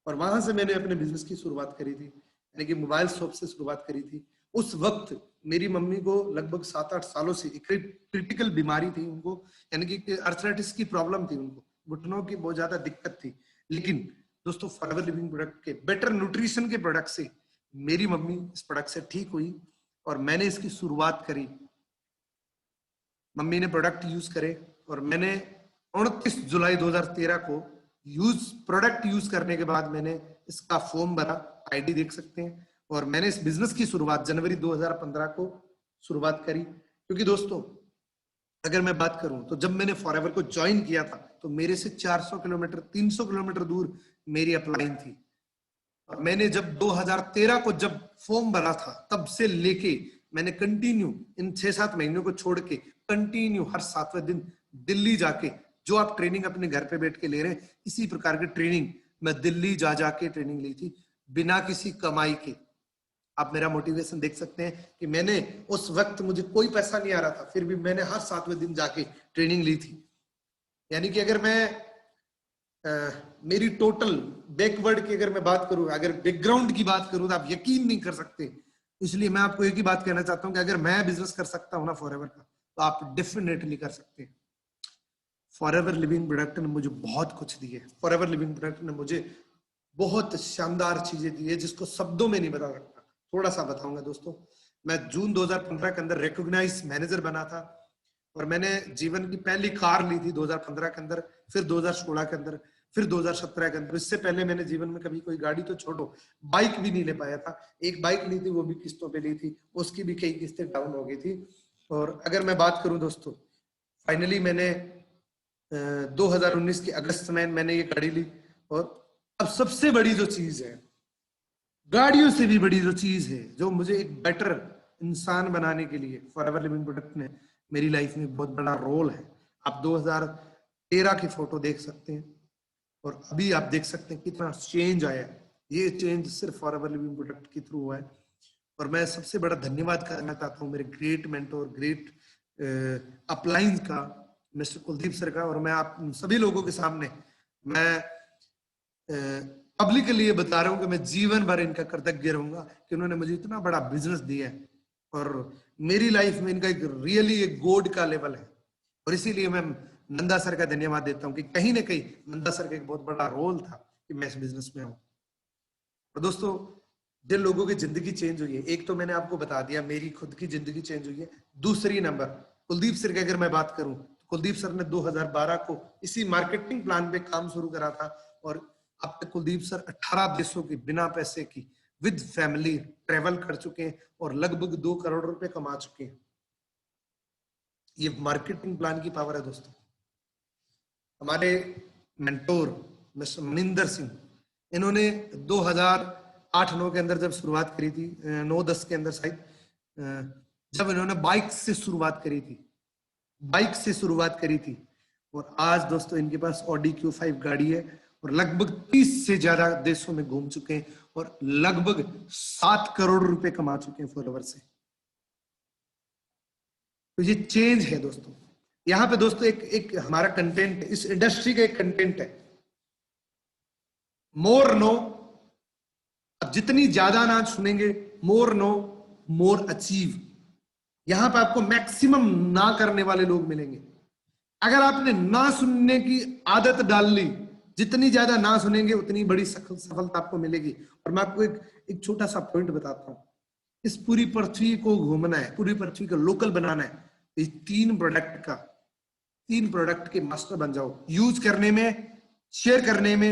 और वहां से मैंने अपने बिजनेस की शुरुआत करी थी, यानी कि मोबाइल शॉप से शुरुआत करी थी। उस वक्त मेरी मम्मी को लगभग 7-8 सालों से एक क्रिटिकल बीमारी थी उनको, यानी कि अर्थराइटिस की प्रॉब्लम थी उनको, घुटनों की बहुत ज्यादा दिक्कत थी। लेकिन दोस्तों फॉरएवर लिविंग प्रोडक्ट के, बेटर न्यूट्रिशन के प्रोडक्ट से मेरी मम्मी इस प्रोडक्ट से ठीक हुई और मैंने इसकी शुरुआत करी। मम्मी ने प्रोडक्ट यूज करे और मैंने 29 जुलाई 2013 को प्रोडक्ट यूज करने के बाद मैंने इसका फॉर्म भरा, आईडी देख सकते हैं, और मैंने इस बिजनेस की शुरुआत जनवरी 2015 को शुरुआत करी। क्योंकि दोस्तों अगर मैं बात करूं तो जब मैंने फॉरएवर को ज्वाइन किया था तो मेरे से 400 किलोमीटर 300 किलोमीटर दूर मेरी अपलाइन थी, और मैंने जब 2013 को जब फॉर्म भरा था तब से लेके मैंने कंटिन्यू इन 6-7 महीनों को छोड़ के कंटिन्यू हर 7वें दिन दिल्ली जाके, जो आप ट्रेनिंग अपने घर पे बैठ के ले रहे हैं इसी प्रकार की ट्रेनिंग मैं दिल्ली जा जाके ट्रेनिंग ली थी बिना किसी कमाई के। आप मेरा मोटिवेशन देख सकते हैं कि मैंने उस वक्त मुझे कोई पैसा नहीं आ रहा था, फिर भी मैंने हर 7वें दिन जाके ट्रेनिंग ली थी। यानी कि अगर मैं मेरी टोटल बैकवर्ड की अगर मैं बात करूं, अगर बैकग्राउंड की बात करूं तो आप यकीन नहीं कर सकते। इसलिए मैं आपको एक ही बात कहना चाहता हूं कि अगर मैं बिजनेस कर सकता हूं ना फॉरएवर का, तो आप डेफिनेटली कर सकते हैं। फॉरएवर लिविंग प्रोडक्ट ने मुझे बहुत कुछ दिए, फॉरएवर लिविंग प्रोडक्ट ने मुझे बहुत शानदार चीजें दी है जिसको शब्दों में नहीं बता सकता। थोड़ा सा बताऊंगा दोस्तों। मैं जून 2015 के अंदर रिकॉग्नाइज मैनेजर बना था और मैंने जीवन की पहली कार ली थी 2015 के अंदर, फिर 2016 के अंदर, फिर 2017 के अंदर। इससे पहले मैंने जीवन में कभी कोई गाड़ी तो छोड़ो, बाइक भी नहीं ले पाया था। एक बाइक ली थी वो भी किस्तों पे ली थी, उसकी भी कई किस्तें डाउन हो गई थी। और अगर मैं बात करूं दोस्तों, फाइनली मैंने 2019 के अगस्त में मैंने ये गाड़ी ली। और अब सबसे बड़ी जो चीज है, गाड़ियों से भी बड़ी जो चीज है, जो मुझे एक बेटर इंसान बनाने के लिए फॉरएवर लिविंग प्रोडक्ट ने मेरी लाइफ में बहुत बड़ा रोल है। आप 2013 की फोटो देख सकते हैं और अभी आप देख सकते हैं कितना चेंज आया है। ये चेंज सिर्फ फॉरएवर लिविंग प्रोडक्ट के थ्रू हुआ है। और मैं सबसे बड़ा धन्यवाद करना चाहता हूँ मेरे ग्रेट मेंटोर, ग्रेट अपलाइंस का, मिस्टर कुलदीप सर का। और मैं आप सभी लोगों के सामने मैं पब्लिकली ये बता रहा हूं कि मैं जीवन भर इनका कृतज्ञ रहूंगा कि उन्होंने मुझे इतना बड़ा बिजनेस दिया है और मेरी लाइफ में इनका एक रियली एक गॉड का लेवल है। और इसीलिए मैं नंदा सर का धन्यवाद देता हूं कि कहीं ना कहीं नंदा सर का एक बहुत बड़ा रोल था कि मैं इस बिजनेस में आऊं। और दोस्तों, जिन लोगों की जिंदगी चेंज हुई है, एक तो मैंने आपको बता दिया मेरी खुद की जिंदगी चेंज हुई है। दूसरी नंबर कुलदीप सर की अगर मैं बात करूं, कुलदीप सर ने 2012 को इसी मार्केटिंग प्लान पे काम शुरू करा था और अब तक कुलदीप सर 18 देशों की बिना पैसे की विद फैमिली ट्रेवल कर चुके हैं और लगभग 2 करोड़ रुपए कमा चुके हैं। ये मार्केटिंग प्लान की पावर है दोस्तों। हमारे मेंटोर मिस्टर मनिंदर सिंह, इन्होंने 2008-9 के अंदर जब शुरुआत करी थी, 9-10 के अंदर शायद, जब इन्होंने बाइक से शुरुआत करी थी और आज दोस्तों इनके पास ऑडी Q5 गाड़ी है और लगभग 30 से ज्यादा देशों में घूम चुके हैं और लगभग 7 करोड़ रुपए कमा चुके हैं फॉलोवर से। तो ये चेंज है दोस्तों। यहां पे दोस्तों एक हमारा कंटेंट, इस इंडस्ट्री का एक कंटेंट है, मोर नो। अब जितनी ज्यादा ना सुनेंगे, मोर नो मोर अचीव। यहां पे आपको मैक्सिमम ना करने वाले लोग मिलेंगे। अगर आपने ना सुनने की आदत डाल ली, जितनी ज्यादा ना सुनेंगे उतनी बड़ी सफलता आपको मिलेगी। और मैं आपको एक छोटा सा पॉइंट बताता हूं। इस पूरी पृथ्वी को घूमना है, पूरी पृथ्वी को लोकल बनाना है, इस 3 प्रोडक्ट के मास्टर बन जाओ। यूज करने में, शेयर करने में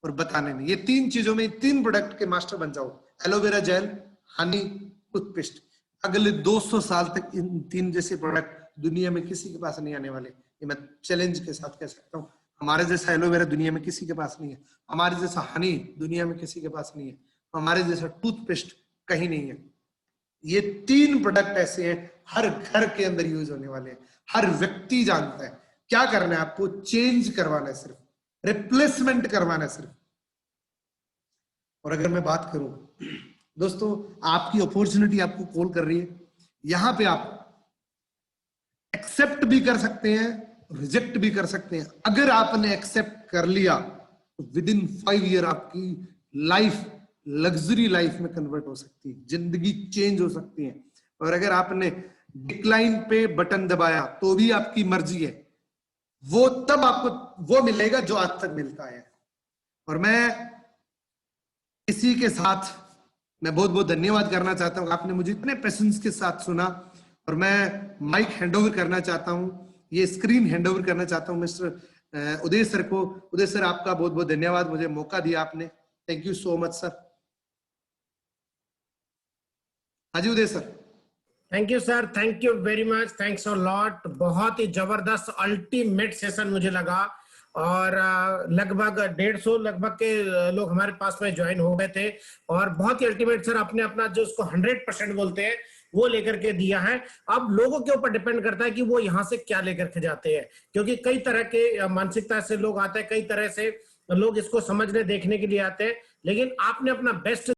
और बताने में। ये 3 चीजों में, 3 प्रोडक्ट के मास्टर बन जाओ। Aloe vera gel, Honey, toothpaste. अगले 200 साल तक इन 3 जैसे प्रोडक्ट दुनिया में किसी के पास नहीं आने वाले। ये मैं चैलेंज के साथ कह सकता हूँ। हमारे जैसा एलोवेरा दुनिया में किसी के पास नहीं है, हमारे जैसा हनी दुनिया में किसी के पास नहीं है, हमारे जैसा टूथपेस्ट कहीं नहीं है। ये 3 प्रोडक्ट ऐसे हैं, हर घर के अंदर यूज होने वाले हैं, हर व्यक्ति जानता है। क्या करना है आपको? चेंज करवाना है, सिर्फ रिप्लेसमेंट करवाना है सिर्फ। और अगर मैं बात करूं दोस्तों, आपकी अपॉर्चुनिटी आपको कॉल कर रही है। यहां पे आप एक्सेप्ट भी कर सकते हैं, रिजेक्ट भी कर सकते हैं। अगर आपने एक्सेप्ट कर लिया तो विद इन 5 ईयर आपकी लाइफ लग्जरी लाइफ में कन्वर्ट हो सकती है, जिंदगी चेंज हो सकती है। और अगर आपने डिक्लाइन पे बटन दबाया तो भी आपकी मर्जी है, वो तब आपको वो मिलेगा जो आज तक मिलता है। और मैं इसी के साथ मैं बहुत बहुत धन्यवाद करना चाहता हूं, आपने मुझे इतने पेशेंस के साथ सुना। और मैं माइक हैंडओवर करना चाहता हूं, ये स्क्रीन हैंडओवर करना चाहता हूं मिस्टर उदय सर को। उदय सर, आपका बहुत बहुत धन्यवाद, मुझे मौका दिया आपने। Thank you so much sir. हाँ जी Uday sir. Thank you sir, thank you very much, thanks a lot. बहुत ही जबरदस्त अल्टीमेट सेशन मुझे लगा और लगभग 150 लगभग के लोग हमारे पास में ज्वाइन हो गए थे और बहुत ही अल्टीमेट सर अपने अपना जो उसको 100% बोलते हैं वो लेकर के दिया है। अब लोगों के ऊपर डिपेंड करता है कि वो यहाँ से क्या लेकर के जाते हैं, क्योंकि कई तरह के मानसिकता से लोग आते हैं, कई तरह से लोग इसको समझने देखने के लिए आते हैं, लेकिन आपने अपना बेस्ट